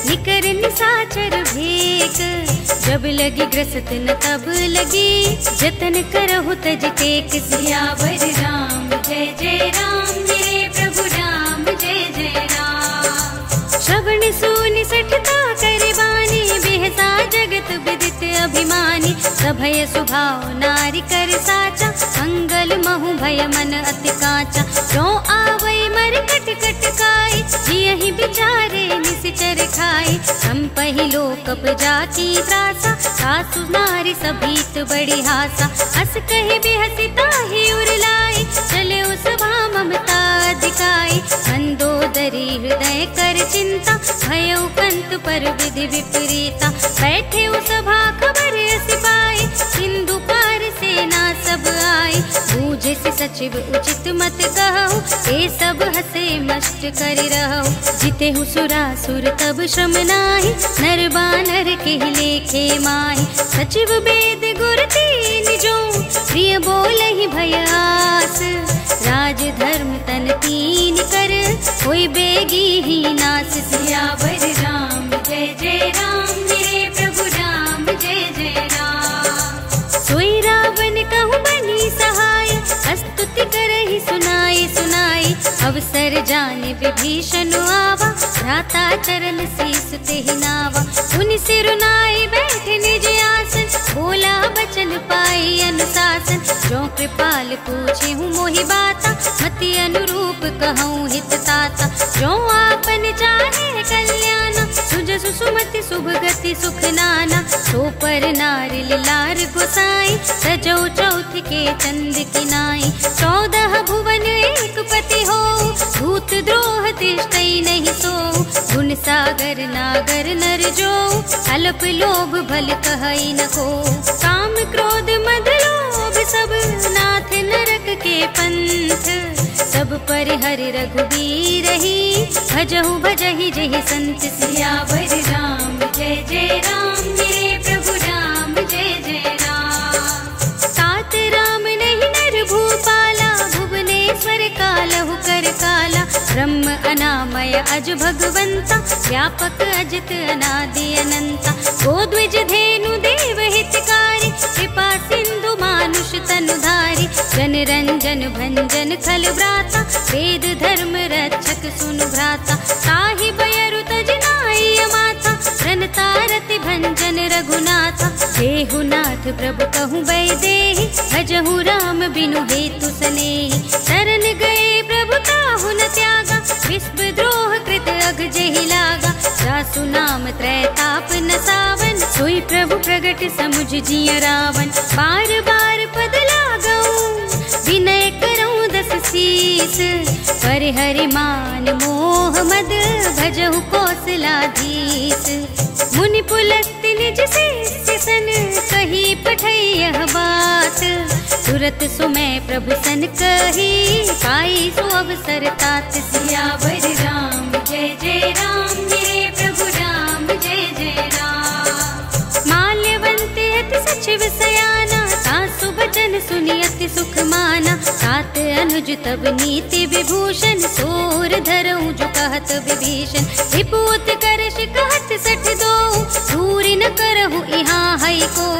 निकर निसाचर भेक। जब लगी ग्रसत न तब लगी, जतन करहु तज टेक। सियावर राम जय जय राम, मेरे प्रभु राम जय जय राम। श्रवण सुनि सठता कर बानी, बिहसा जगत विदित अभिमानी। सभय स्वभाव नारी कर साचा, मंगल महु भय मन अति काचा। जो आवै मर कट कट काई, जियहि विचारे निसिचर खाई। हम पहिलो कप जाकी त्रासा, सासु नारी सभीत बड़ी हासा। अस कहि बिहसी ताहि उरलाई, चले उस भा ममता दिखाई। मंदोदरी हृदय कर चिंता, भयउ कंत पर विधि विपरीता। बैठे उस सभा खबर सिपाही, सिंधु पार सेना सब आई। बूझे से सचिव उचित मत कहु, ए सब हसे मस्त करि रहु। जिते हु सुरासुर तब श्रम नाही, नर बानर के लेखे माही। सचिव वेद गुर तीन जो, प्रिय बोलहि भय आस। राज धर्म तन तीन कर, होई बेगी ही नास। सियावर राम जय जय राम, मेरे प्रभु राम जय जय राम। सोई रावण कहु बनी सहाय, स्तुति करहि सुनाई सुनाई। अवसर जाने विभीषण आवा, भ्राता चरण शीस तेहि नावा। मुनि सिरुनाई बैठे निज आसन, बोला बचन पाई अनुशासन। जो कृपाल पूछे हूँ मोहि बाता, मति अनुरूप कहूँ हित ताता। जो आपन चाहे कल्याण, सुजसु सुमति शुभ गति सुख नाना। सो पर नारी लार गोसाई, सजौ चौथ के चंद की नाई। 14 भुवन एक पति हो, भूत द्रोह तिष्ठई नहीं सो। गुण सागर नागर नर जो, अल्प लोभ भल कहई न को। काम क्रोध मद लोभ सब, नाथ नरक के पंथ। सब पर हरि रघुबीर ही, भजहु भजहि जहि संत सियावर राम। जय जय राम मेरे प्रभु राम, जय जय राम। सात राम नहीं नर भूपाला, भुवनेश्वर कालहु कर काला। ब्रह्म अनामय अज भगवंता, व्यापक अजित अनादि अनंता। गोद्विज धेनु देव हितकारी, कृपा सिंधु मानुष तनुधारी। जन रंजन भंजन खल व्राता, वेद धर्म रक्षक सुनु भ्राता। ताहि बयरु तज नाई माथा, रनतारति भंजन रघुनाथा। देहुनाथ प्रभु कहूँ बैदेहि, भजहु राम बिनु हेतु सनेहि। शरण गए प्रभु ताहु न त्यागा, विश्व द्रोह कृत अघ जेहि लागा। जासु नाम त्रैताप न सावन, सोई प्रभु प्रगट समुझ जिय रावण। बार बार पद लागऊं, विनय करऊं दस सीस। पर हरि मान मोह मद, भजहु कौशलाधीश। मुनि पुलस्त्य निज शिष्य सन, कही पठई यह बात। तुरत सुमय प्रभु सन कही, पाई सो अवसर तात। सियावर राम जय जय राम मेरे प्रभु राम, जय जय राम। माल्यवंत अति सचिव सयाना, सासु बचन सुनि अति सुख माना। सात अनुज तब नीति विभूषण, सोर धरऊं जो कहत विभीषण। विपूत करश कहत सठ दो, दूरि न करहु इहाँ हई को।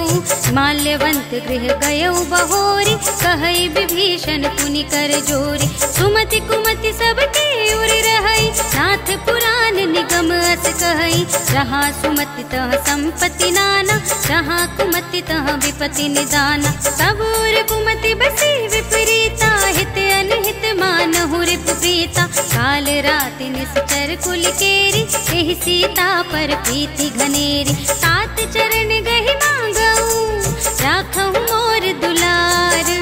माल्यवंत गृह गयऊ बहोरी, कहई विभीषण पुनि कर जोरी। सुमति कुमति सबके उर रहई, नाथ पुराण निगम अस कहई। जहाँ सुमति तह संपत्ति नाना, जहाँ कुमति तह विपत्ति निदाना। सब उर कुमति बसी विपरीता, हित अनहित मानहु रिपु प्रीता। काल राति निश्चर कुल केरी, एहि सीता पर प्रीति घनेरी। सात चरण गहि मांगऊं, राखहु मोर दुलार।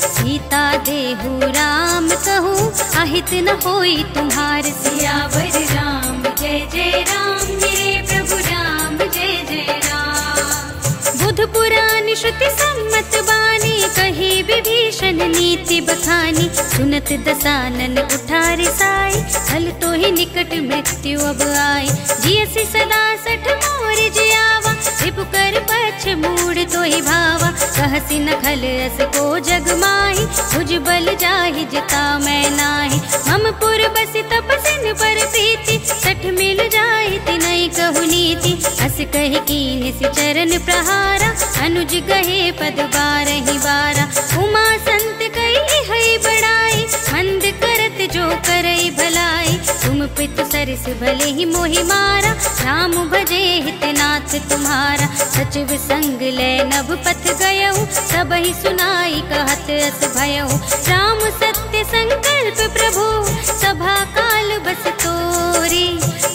सीता देहु राम कहूँ, अहित न होई तुम्हार। सियावर राम जय जय राम मेरे प्रभु राम, जय जय राम। बुध पुराण श्रुति सम्मत बानी, कही विभीषण नीति बखानी। सुनत दसानन उठारे साई, हल तो ही निकट मृत्यु अब आई। जियसि सदा सठ मोर जियावा, रिपु कर पछ मूड तो ही भावा। कहसि न खल अस को जग माही, भुज बल जाहि जिता मैं नाही। मम पुर बसि तपसिन पर प्रीति, सठ मिल जाहि तिनहि कहु नीति। अस कहि कीन्हि सि चरण प्रहारा, अनुज गहे पद बारहि बारा। उमा संत कही हई बड़ाई, मंद करत जो करई भलाई। तुम पितु सरस भले ही मोहि मारा, राम भजे हितनाथ तुम्हारा। सचिव संग ले नभ पथ गयऊ, सबहि सुनाई कहत अस भयऊ। राम सत्य संकल्प प्रभु, सभा काल बस तोरी।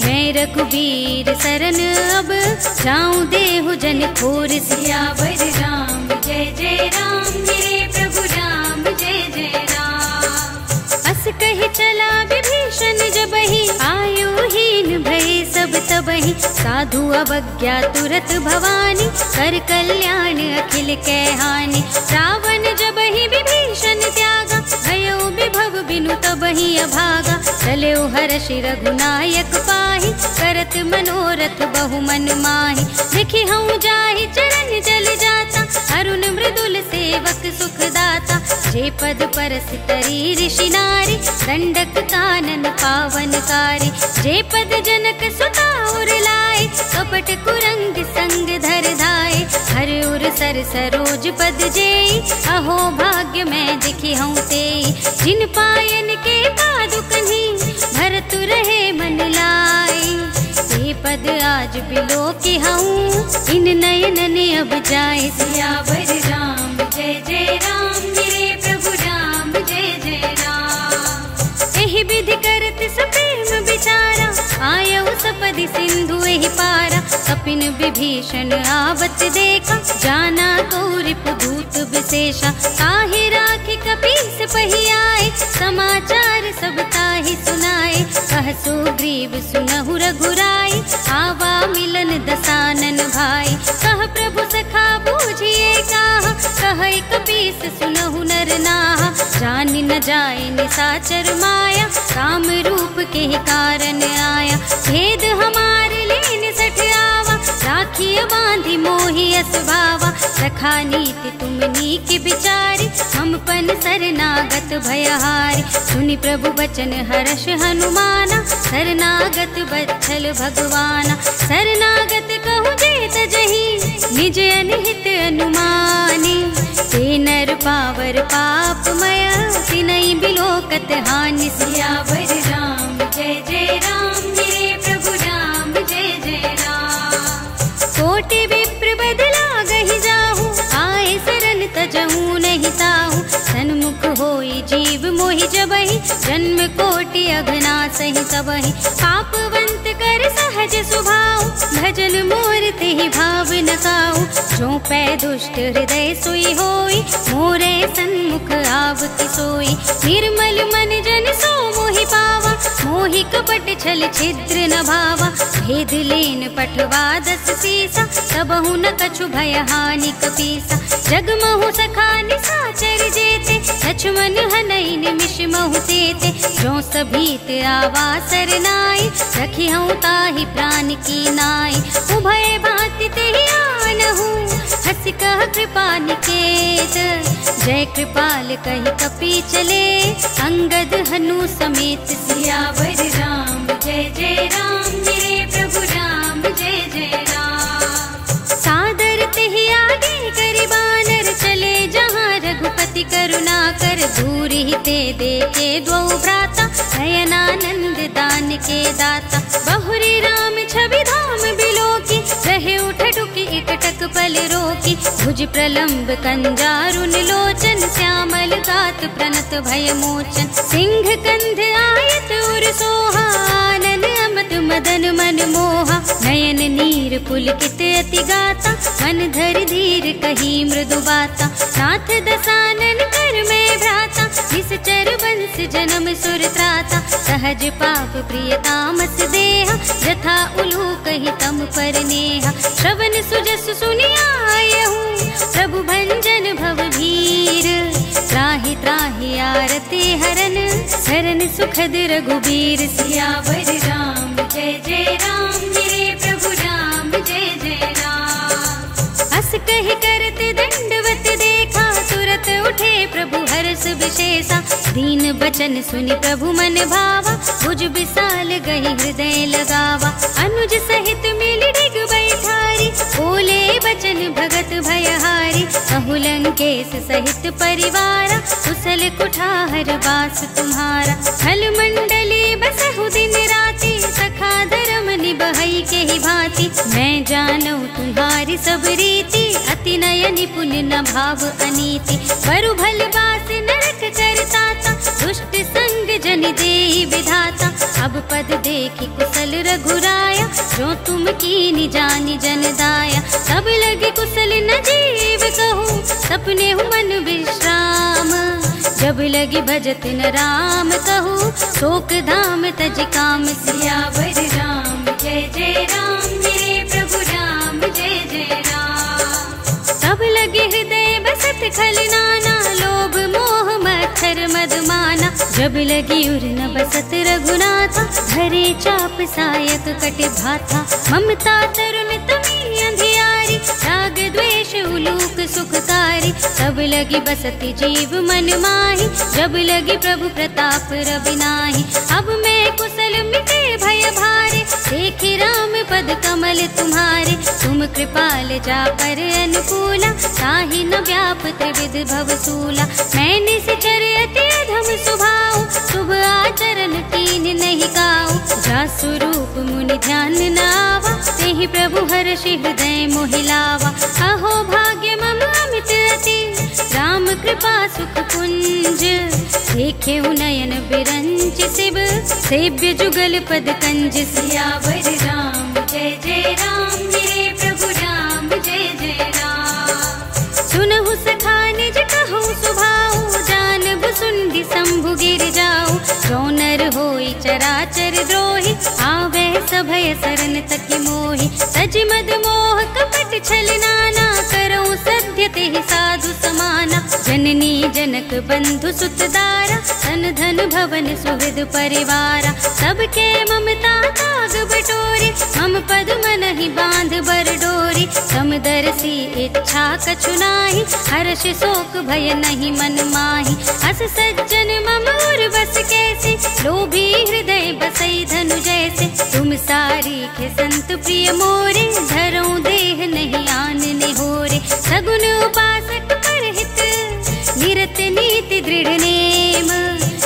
मैं रघुबीर सरन अब, जाऊं देहु जन खोर। सियावर राम जय जय राम मेरे प्रभु राम, जय जय राम। अस कहि चला विभीषण जबहि, आयुहीन भय सब तबहि। साधु अवज्ञा तुरत भवानी, कर कल्याण अखिल कै हानि। रावण जबहि विभीषण त्यागा, भयउ विभव बिनु तबहि अभागा। चलेउ हर्षि रघुनायक पाहि, करत मनोरथ बहु मन माहि। देखि हऊँ जाहि चरण जल जाता, अरुण मृदुल सेवक सुखदाता। जे पद परस तरी ऋषि नारी, दंडक कानन पावनकारी। जे पद जनक सुता उर लाए, कपट कुरंग संग धर धाए। हर उर सर सरोज पद जेई, अहो भाग्य मैं दिखी हूँ तेई। जिन पायन के पादुकन्हि, भरतु रहे मन लाई। ते पद आज बिलो की हूँ, इन नयनन अब जाए। सियावर राम जय जय राम मेरे प्रभु राम, जय जय राम। एहि विधि करत सप्रेम विचारा, आयऊ सपदि सिंधु एहि पारा। कपिन विभीषण आवत देखा, जाना को रिपु दूत विशेषा। ताहि राखि कपीस पहि आए, समाचार सब ताहि सुनाए। कह सुग्रीव सुनहु रघुराई, आवा मिलन दसानन भाई। कह प्रभु सखा बूझिए काहा, कहै कपीस सुनहु नर नाहा। जानि न जाए निशाचर माया, काम रूप के ही कारण आया। भेद हमारे लेन सठ आवा, राखिय बांधी मोहि असभावा। सखा नीति तुम नीक बिचारी, हम पन शरणागत भयहारी। सुनि प्रभु बचन हर्ष हनुमाना, शरणागत बत्सल भगवाना। शरणागत कहूँ जेत जही, निज अनहित अनुमानी। ते नर पावर पापमय, तिनहि बिलोकत हानि। सियावर राम जय जय राम, मेरे प्रभु राम जय जय राम। कोटि विप्र बदला गहि जाहू, आए शरण तजहू नहीं ताहू। सन्मुख होई जीव मोहि जबहि, जन्म कोटि अघना सहि सबहि। पापवंत कर सहज स्वभाव, भजन मोर तेहि भाव न काहू। जो पै दुष्ट हृदय सोई होई, मोरे सन्मुख आवति सोई। निर्मल मन जन सो मोहि पावा, मोहि कपट छल छिद्र न भावा। भेद लेन पठवा दस सीसा, सबहु न कछु भय हानि कपीसा। जगमहु सखा निशाचर जेते, लक्ष्मण हनई निमिष महु तेते। जो सभीत आवा सरनाई, रखी हूँ ताहि प्राण की नाई। उभय भांति तेहि आनहु, हंस कह कृपा निकेत। जय कृपाल कहि कपि चले, अंगद हनु समेत। सियावर राम जय जय राम, मेरे प्रभु राम जय जय राम। सादर तेहि आगे करि बानर, चले जहाँ रघुपति करुणा कर। दूर ही ते देखे द्वौ भ्राता, नयनानंद दान के दाता। बहुरी राम छवि धाम बिलोकी, रहे उठ टुकी एकटक पल रोकी। भुज प्रलंब कंजारुन लोचन, श्यामल गात प्रणत भय मोचन। सिंह कंध आयत उर सोहा, आनन अमत मदन मन मोहा। नयन नीर पुलकित अति गाता, मन धर धीर कही मृदु बाता। नाथ दसानन कर में भ्राता, निश्चर वंश जन्म सुर त्राता। सहज पाप प्रिय तामस देहा, जथा उलूक ही तम पर नेहा। श्रवण सुजस सुनि आयहूँ, प्रभु भंजन भव भीर। त्राहि त्राहि आरती हरन, शरण सुखद रघुबीर। सियावर राम जय जय राम, मेरे प्रभु राम जय जय राम। अस कहि करत दंडवत देखा, तुरत उठे प्रभु हर्ष विशेषा। दीन बचन सुनि प्रभु मन भावा, भुज विशाल गहि हृदय लगावा। अनुज सहित मिल डिग बैठारी, बोले बचन भगत भयहारी। कहु लंकेश सहित परिवारा, कुशल कुठार बास तुम्हारा। खल मंडली बसहु दिन राति, सखा धर्म निबहई के ही भांति। मैं जानू तुम्हारी सब रीति, अति नय निपुण न भाव अनीति। बरु भल बास नरक करताता, दुष्ट संग जन देहि विधाता। अब पद देखि कुशल रघुराया, जो तुम कीनि जानि जन दाया। सब लगे कुशल न जीव कहूँ, सपने हूँ मन विश्राम। जब लगी भजत न राम कहूँ, शोक धाम तज काम। सियावर राम जय जय राम, मेरे प्रभु राम जय जय राम। सब लगे हृदय बसत खल नाना, लोभ मोह मत्सर मद माना। जब लगी उर न बसत रघुनाथा, धरे चाप सायक कट भाथा। ममता तरुण तमी अंधियारी, राग द्वेष उलूक सुखकारी। तब लगी बसती जीव मन माही, जब लगी प्रभु प्रताप रवि नाही। अब मैं कुशल मिटे भय भारे, देखि राम पद कमल तुम्हारे। तुम कृपाल जा पर अनुकूला, ताहि न व्याप त्रिविध भवसूला। मैंने सिचर अति अधम सुभाव, शुभ आचरण कीन नहीं गाओ। जा स्वरूप मुनि ध्यान न आवा, तेहि प्रभु हर्षि हृदय मोहि लावा। अहो भाग्य मम अमित अति, राम कृपा सुख कुंज। देखे नयन बिरंच शिव, सेव्य जुगल पद कंज। सियावर राम जय जय राम, मेरे प्रभु राम जय जय राम। सुनहु सखा निज कहूँ सुभाऊ, जानब सुनहि शंभु गिर जाऊ। जो नर होई चराचर द्रोही, आवे सभय शरण तकि मोहि। तज मद मोह कपट छल नाना, करऊँ सत्य तेहि साधु समाना। जन जननी जनक बंधु सुतदारा, धन धन भवन सुहृद परिवारा। सबके ममता ताग बटोरे, मम पद मन ही बांध बर डोरी। समदर्शी इच्छा कछु नाही, हर्ष शोक भय नहीं मन माही। अस सज्जन मम उर बस कैसे, लोभी हृदय बसई धनु जैसे। तुम सारी के संत प्रिय मोरे, धरऊं देह नहीं आन निहोरे। सगुन उपासक परहित, निरत नीति दृढ़ नेम।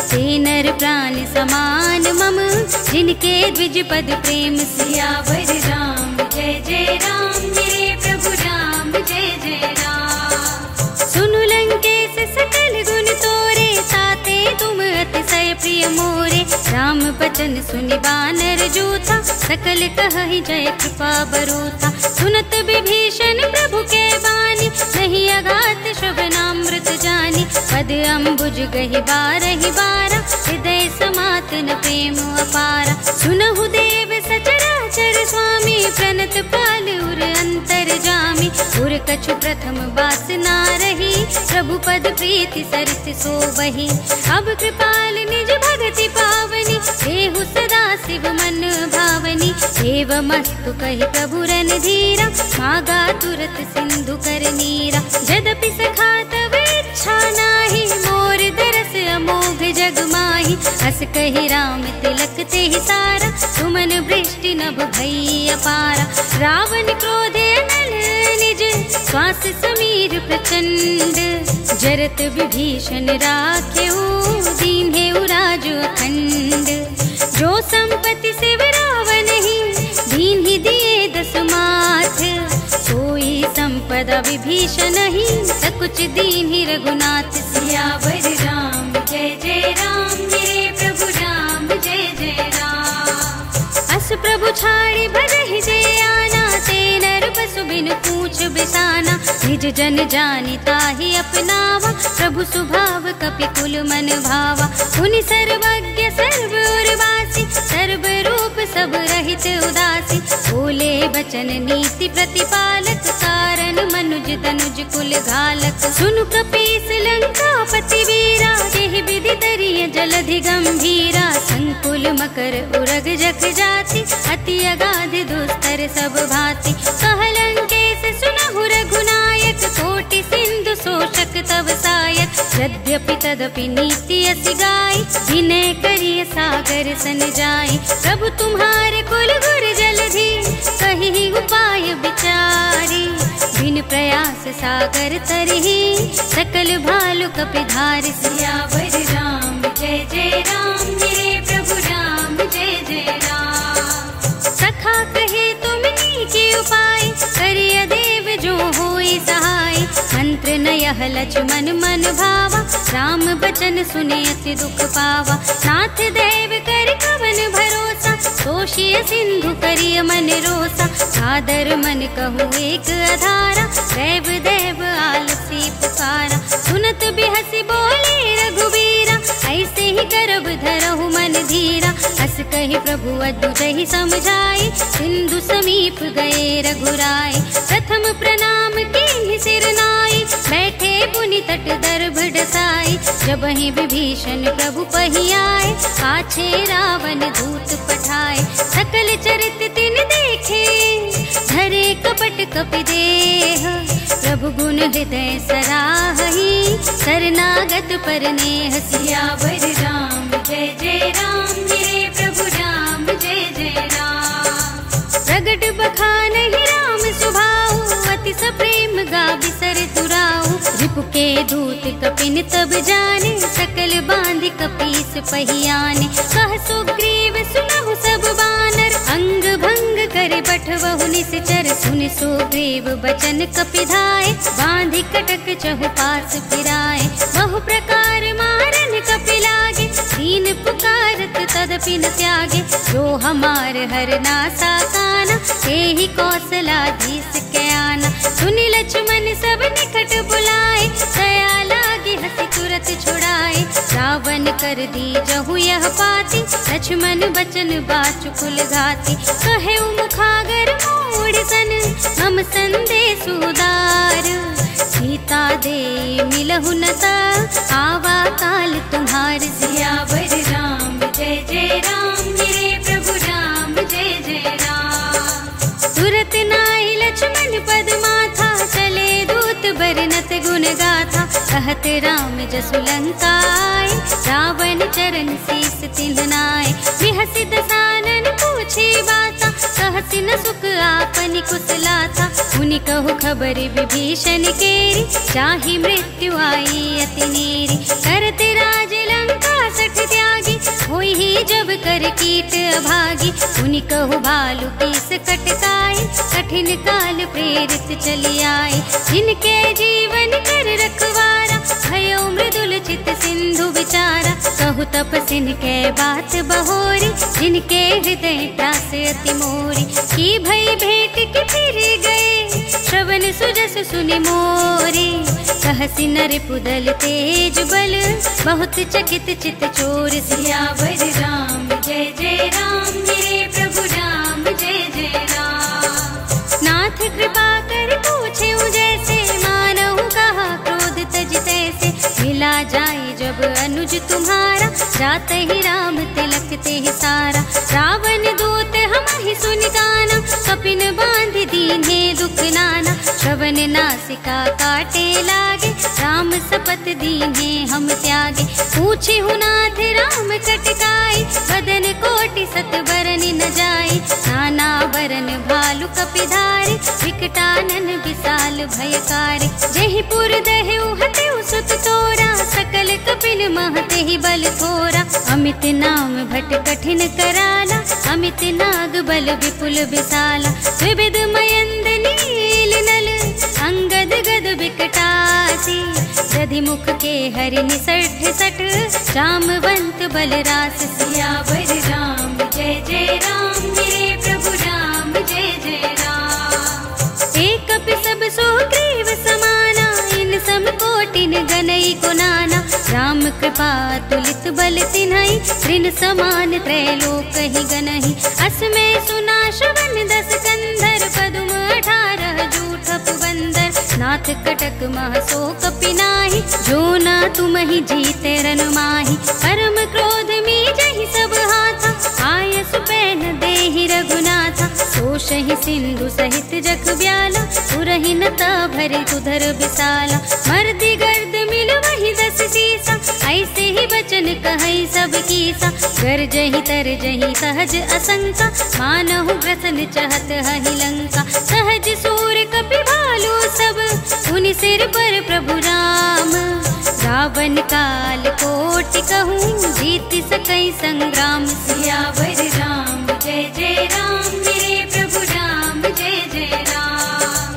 ते नर प्राण समान मम, जिनके द्विज पद प्रेम। सियावर राम जय जय राम, मेरे प्रभु राम जय जय राम। सुनु लंकेश सकल गुण तोरे, ताते तुम अतिशय प्रिय मोरे। राम बचन सुनि बानर जूथा, सकल कहहि जय कृपा बरूथा। सुनत विभीषण प्रभु के बानी, नहीं अघात श्रवणामृत जानी। पद अम्बुज गहि बारहि बारा, हृदय समातन प्रेम अपारा। सुनहु देव सचराचर स्वामी, प्रणत पाल उर अंतर जामी। उर कछु प्रथम बास ना रही, प्रभु पद प्रीति सरित सोबहि। अब कृपाल निज भगति पावनी, देहु सदा शिव मन भावनी। एवमस्तु कहि प्रभु रणधीरा, मागा तुरत सिंधु कर नीरा। यद्यपि सखा तव इच्छा नाही, मोर दरस अमोघ जग माही। हस कहि राम तिलक तेहि सारा, सुमन वृष्टि नभ भई अपारा। रावण क्रोधे नल निज, श्वास समीर प्रचंड। जरत विभीषण राखेउ, दीन्हेउ राज अखंड। जो संपत्ति शिव रावण ही, दीन्हि दिए दस माथ। सोई संपदा विभीषण ही, सकुच दीन्हि रघुनाथ। सियावर राम जय जय राम, मेरे प्रभु राम जय जय राम। अस प्रभु छाड़ी भजहि जे आना, ते नर पशु बिन पूछ बिसाना। निज जन जानि ताहि अपनावा, प्रभु स्वभाव कपि कुल मन भावा। मुनि सर्वज्ञ सर्व उर्वासी, सर्व रूप सब रहित उदासी। बोले बचन नीति प्रतिपालक, कारण मनुज तनुज कुल घालक। सुनु कपीस लंकापति वीरा, तेहि विधि तरिय जलधि गंभीरा। संकुल मकर उरग जग जाति, अति अगाध दुस्तर सब भांति। कहलंकेश सुनहु रघुनायक, कोटि सिंधु शोषक तव सायक। यद्यपि तदपि नीति असि गाई, विनय करिय सागर सन जाई। प्रभु तुम्हारे कुल गुर जलधि, कहि उपाय विचारी। बिन प्रयास सागर तरहि, सकल भालु कपि धारि। सियावर राम जय जय राम, मेरे प्रभु राम जय जय राम। सखा कहे तुमनी के उपाय, करिय देव जो होई सहाय। मंत्र नयह लक्ष्मण मन भावा, राम बचन सुने अति दुख पावा। नाथ देव कर कवन भरोसा, तोषिय सिंधु करिय मन रोसा। सादर मन कहूँ एक अधारा, देव देव आलसी पुकारा। सुनत बिहसी बोले रघुवीरा, ऐसे ही करब धरहु मन धीरा। हस कहि प्रभु अद्भुतहि समझाई, सिंधु समीप गए रघुराय। प्रथम प्रणाम कीन्हि सिर नाई, बैठे पुनि तट दर्भ डसाई। जबहि विभीषण प्रभु पहि आए, पाछे रावण दूत पठाए। सकल चरित तिन देखे, धरे कपट कपि देह। प्रभु गुण हृदय सराहहि, शरणागत पर नेह। सियावर राम जय जय राम, मेरे प्रभु राम जय जय राम। प्रगट बखानहि राम सुभाऊ, अति सप्रेम गावि सर तुराऊ। रिपु के दूत कपिन तब जाने, सकल बांधि कपीस पहियाने। कह सुग्रीव सुनहु सब बानर, अंग भंग करे बठवहु निश्चर। सुनि सुग्रीव बचन कपिधाय, बांधि कटक चहु पास फिराए। बहु प्रकार मारन कपि लागे, दीन पुकारत तदपि न त्यागे। जो हमार हर नासा काना, तेहि कौशलाधीश के आना। सुनि लक्ष्मण सब निकट बुलाए, दया लागी हंसी तुरत छुड़ाए। रावण कर दी जहु यह पाती, लक्ष्मण बचन बाचुकुल घाती। कहे मुखागर मोड़ सन, मम संदेश उदार। सीता दे मिलहु न ता, आवा काल तुम्हार सियावर राम जय जय राम, मेरे प्रभु राम जय जय राम। तुरत नाई लक्ष्मण पद माथा, चले दूत बरनत गुण गाथा, कहत राम जसु लंका आए, रावण चरण शीस तिन्ह नाय। बिहसि दसानन पूछे बाता, कहसि न सुख आपनि कुशलाथा, मुनि कहु खबर विभीषण केरी, चाहि मृत्यु आई अति नेरी। करते राज लंका सठ त्यागी, होई ही जब कर कीट अभागी। मुनि कहु भालु कीस कटकाए, कठिन काल प्रेरित चली आए। जिनके जीवन कर रखवारा, भयो मृदुल चित सिंधु विचारा। कहु तपसिन के बात बहोरी, जिनके हृदय त्रास अति मोरी। की भई भेंट के फिर गए, श्रवण सुजस सुनि मोरे। कहसि नर पुदल तेज बल, बहुत चकित चित चोर। सियावर राम जय जय राम, मेरे प्रभु राम जय जय राम। नाथ कृपा कर पूछे जैसे, मानहु कहा क्रोध तज तैसे। मिला जाए जब अनुज तुम्हारा, जात ही राम तिलक ते सारा। रावण दूत हम ही सुन गाना, कपिन बांध दीन्हे दुख नाना। श्रवण नासिका काटे लागे, राम सपत दीन्हे हम त्यागे। पूछे नाथ राम कटकाई, बदन कोटि सत बरन न जाए। नाना बरन भालु कपिधारी, विकटानन विशाल भयकारी। जहि पुर दहेउ हतेउ सुत तोरा, सकल कपिन महते ही बल थोरा। अमित नाम भट कठिन कराला, अमित नाग बल विपुल विशाला। विविध मयंद नील नल, अंगद गद विकटासी। दधि मुख के हरि निसठ सठ, जामवंत बल रास। सियावर राम जय जय राम, मेरे प्रभु राम जय जय राम। एक कपि सब सो ग्रीव समाना, इन सम कोटिन गनई को नाना। राम कृपा तुलित बल तिन्हई, ऋण समान त्रैलोक ही गनहि। असमय सुना श्रवण दस कंधर, पदुम 18 जूठ पुबंदर। नाथ कटक मह सो कपि नाही, जो ना तुम ही जीते रन माही। परम क्रोध में जहि सब हाथा, आयसु पैन देहि रघुनाथा। सोषहि सिंधु सहित जग ब्याला, पुरहि नता भरे उधर विशाला। मर्दि गर्द मिल वही 10 सीसा, ऐसे ही बचन कहै सब कीसा। गरजहि तरजहि सहज असंका, मानहु ग्रसन चहत हहि लंका। सहज सूर कपि भालु सब, उनि सिर पर प्रभु राम। रावण काल कोटि कहूँ, जीत सकै संग्राम। सियावर राम जय जय राम, मेरे प्रभु राम जय जय राम।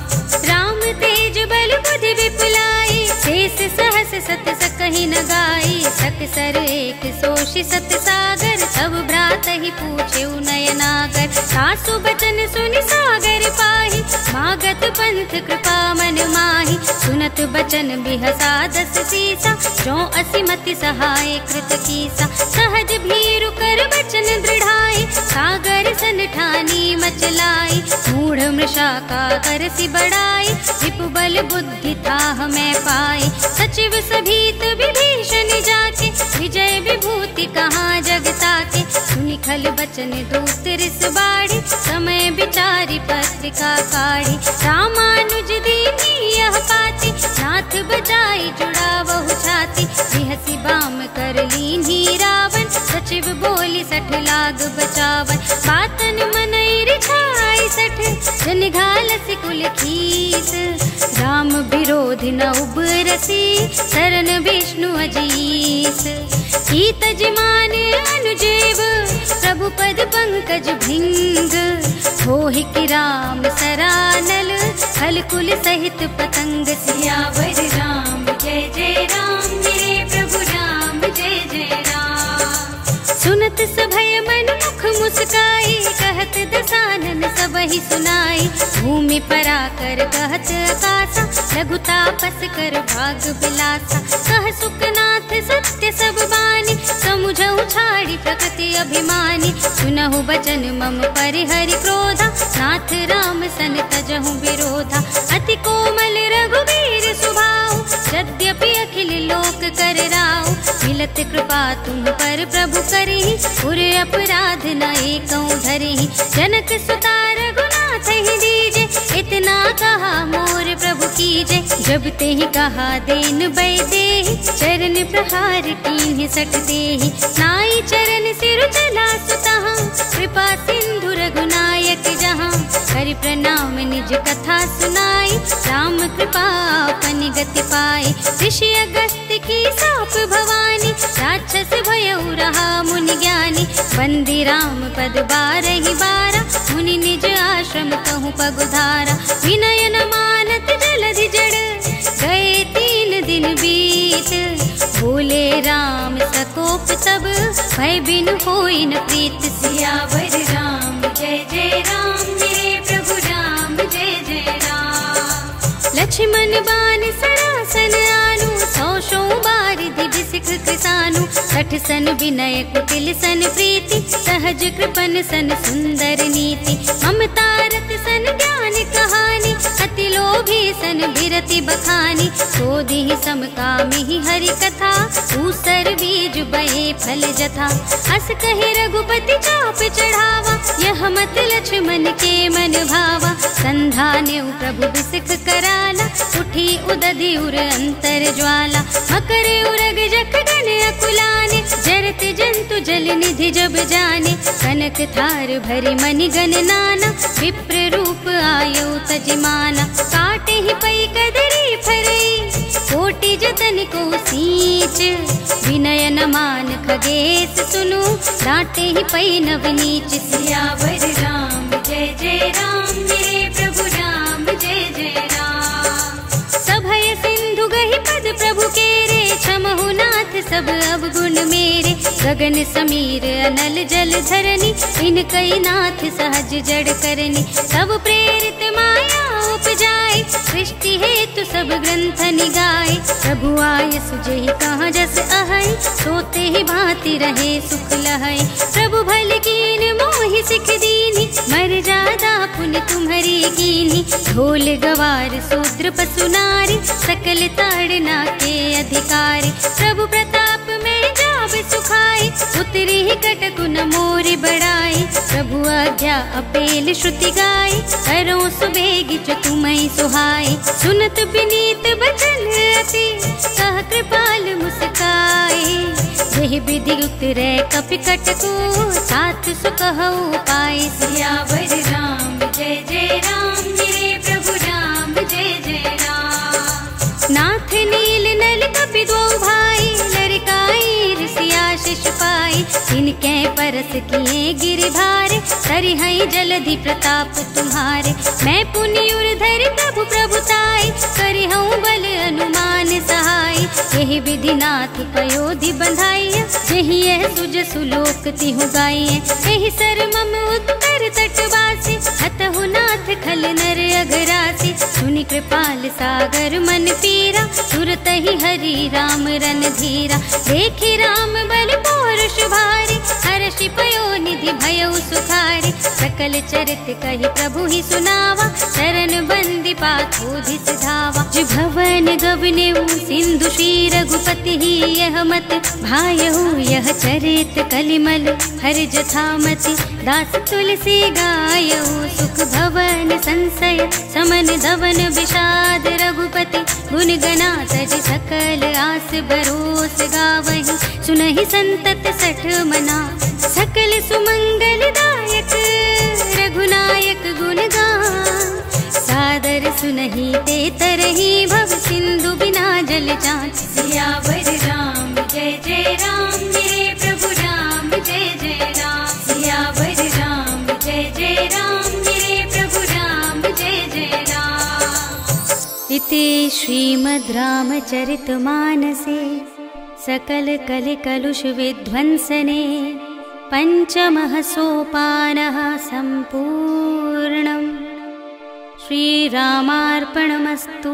राम तेज बल बुद्धि विपुलाई, शेष सहस सत सकहि न गाई। सकसर एक सोषि सत सागर, सब भ्रात ही पूछे नयनागर। सासु बचन सुनि सागर पाहि, मागत पंथ कृपा मन माहि। सुनत बचन बिहसा 10 सीसा, जो असिमति सहाय कृत कीसा। सहज भीरु कर बचन दृढ़ाई, सागर सन ठानी मचलाई। मूढ़ मृषा का करसि बढ़ाई, विपु बल बुद्धि थाह मैं पाई। सचिव सभीत विभीषण जाके, विजय विभूति कहाँ जग ताके। सुनि खल बचन दूत रिस बाड़ी, समय विचारी पत्रिका काढ़ी। रामानुज दीनी यह पाती, नाथ बजाई जुड़ा बहु छाती। बिहसि बाम कर लीन्ही रावण, सचिव बोली 60 लाग बचावन। बातन मनई रिझाई 60, जन घालसि कुल खीस। राम विरोध न उबरसी, शरण विष्णु अजीस। कीत जिमान अनुजेव, प्रभु पद पंकज भृंग। होहि कि राम सरानल, खल कुल सहित पतंग। सियावर राम जय जय राम, मेरे प्रभु राम जय जय राम। सुनत सभय मन मुख मुस्काई, कहत दसानन सबहि सुनाई। भूमि पराकर कहत आकाशा, लघु तापस कर भाग बिलासा। कह सुखनाथ सत्य सब बानी, समुझहु छाड़ी प्रकृति अभिमानी। सुनहु बचन मम परिहरि क्रोधा, नाथ राम सन तजहु विरोधा। अति कोमल रघुवीर सुभाऊ, यद्यपि अखिल लोक कर राव, मिलत कृपा तुम पर प्रभु करहि, उर अपराध न एकौ धरहि। जनक सुता रघुनाथ ही दीजे, इतना कहा मोर प्रभु कीजे। जब ते ही कहा देन बै देहि, चरण प्रहार कीन्हि सट देहि। नाई चरण सिर चला सुतहाँ, कृपा सिंधु रघुनायक जहाँ। करि प्रणाम निज कथा सुनाई, राम कृपा अपन गति पाए। ऋषि अगस्त की साप भवानी, राक्षस भयउ रहा मुनि ज्ञानी। बंदी राम पद बारहि बारा, मुनि निज आश्रम कहूँ पगुधारा। विनय न मानत जलधि जड़, गए 3 दिन बीत। बोले राम सकोप तब, भय बिनु होई न प्रीत। सियावर राम जय जय राम, मेरे प्रभु राम जय जय राम। लक्ष्मण बान सरासन आनु, 100 बारिधि बिसिख कृसानु। 60 सन विनय कुटिल सन प्रीति, सहज कृपन सन सुंदर नीति। ममता रत सन ज्ञान कहानी, अति लोभी सन बिरति बखानी। क्रोधि समकामी हरि कथा, ऊसर बीज बहे फल जथा। अस कहे रघुपति चाप चढ़ावा, यह मत लक्ष्मण के मन भावा। संधान्यु प्रभु बिसिख कराला, उठी उदधि उर अंतर ज्वाला। मकर उरग जख गन अकुलाने, जरत जंतु जल निधि जब जाने। कनक थार भरि मनि गन नाना, विप्र रूप आयौ तजमाना। काटे ही पै कदरी फरई, कोटि जतन को सींच। विनय न मान खगेश सुनु, डांटे ही पै नवनीच। सियावर राम जय जय राम, मेरे प्रभु राम जय जय राम। सभय सिंधु गहि पद प्रभु केरे, क्षमहु नाथ सब अवगुण मेरे। गगन समीर अनल जल धरनी, इनकई नाथ सहज जड़ करनी। सब प्रेरित माया उपजाए, सृष्टि हेतु सब ग्रंथ निगाए। प्रभु आय सुजहि कहाँ जस अहै, सोते ही भांति रहे सुख लहै। प्रभु भल कीन मोहि सिख दीनी, मर जादा पुन तुम्हरी कीनी। ढोल गवार शूद्र पशु नारी, सकल ताड़ना के अधिकारी। प्रभु प्रताप में जाब सुखाई, उतरी ही कटकु न मोरि बढ़ाई। प्रभु आज्ञा अपेल श्रुति गाई, करो सुबेगी जो तुम्हें सुहाई। सुनत विनीत बचन अति, कह कृपाल मुस्काए। यही विधि उतरे कपि कटकु, साथ सुकहु पाए। सियावर राम जय जय राम, मेरे प्रभु राम जय जय राम। नाथ नील नल कपि दो भाई, लड़काई ऋषि आशीष पाई। इनके परस किए गिरधारे, सरिहै जलधि प्रताप तुम्हारे। मैं पुनि उर्धरि प्रभु प्रभुताई, करिहूँ बल अनुमान सहाय। यही विधि नाथ पयोधि बंधाइय, यही यह सुज सुलोक तिहु गाइए। यही सर मम उत्तर तटवासी, हतहु नाथ खल नर अघरासी। सुनि कृपाल सागर मन पीरा, तुरत ही हरि राम रन धीरा। देखि राम बल पौरुष भारी, हर्षि पयो निधि भयउ सुखारी। सकल चरित कहि प्रभु ही सुनावा, शरण बंदी पाथोधि सिधावा। भवन गवनेउ सिंधु श्री रघुपति ही, यह मत भायहु यह चरित कलिमल हर जथामति। दास तुलसी गायहु, सुख भवन संशय समन धवन विषाद। रघुपति गुण गना तज सकल आस भरोस गावहि। सुनहि संतत सठ मना, सकल सुमंगल दायक। रघुनायक गुण गान, सादर सुनहि ते तरहि। भव सिंधु बिना जल जात। सियावर राम जय जय राम, मेरे प्रभु राम जय जय राम। सियावर राम जय जय राम, मेरे प्रभु राम जय जय राम। इति श्रीमद् रामचरितमानसे सकल कलि कलुष विध्वंसने, पंचमः सोपानः सम्पूर्णम्। श्रीरामार्पणमस्तु।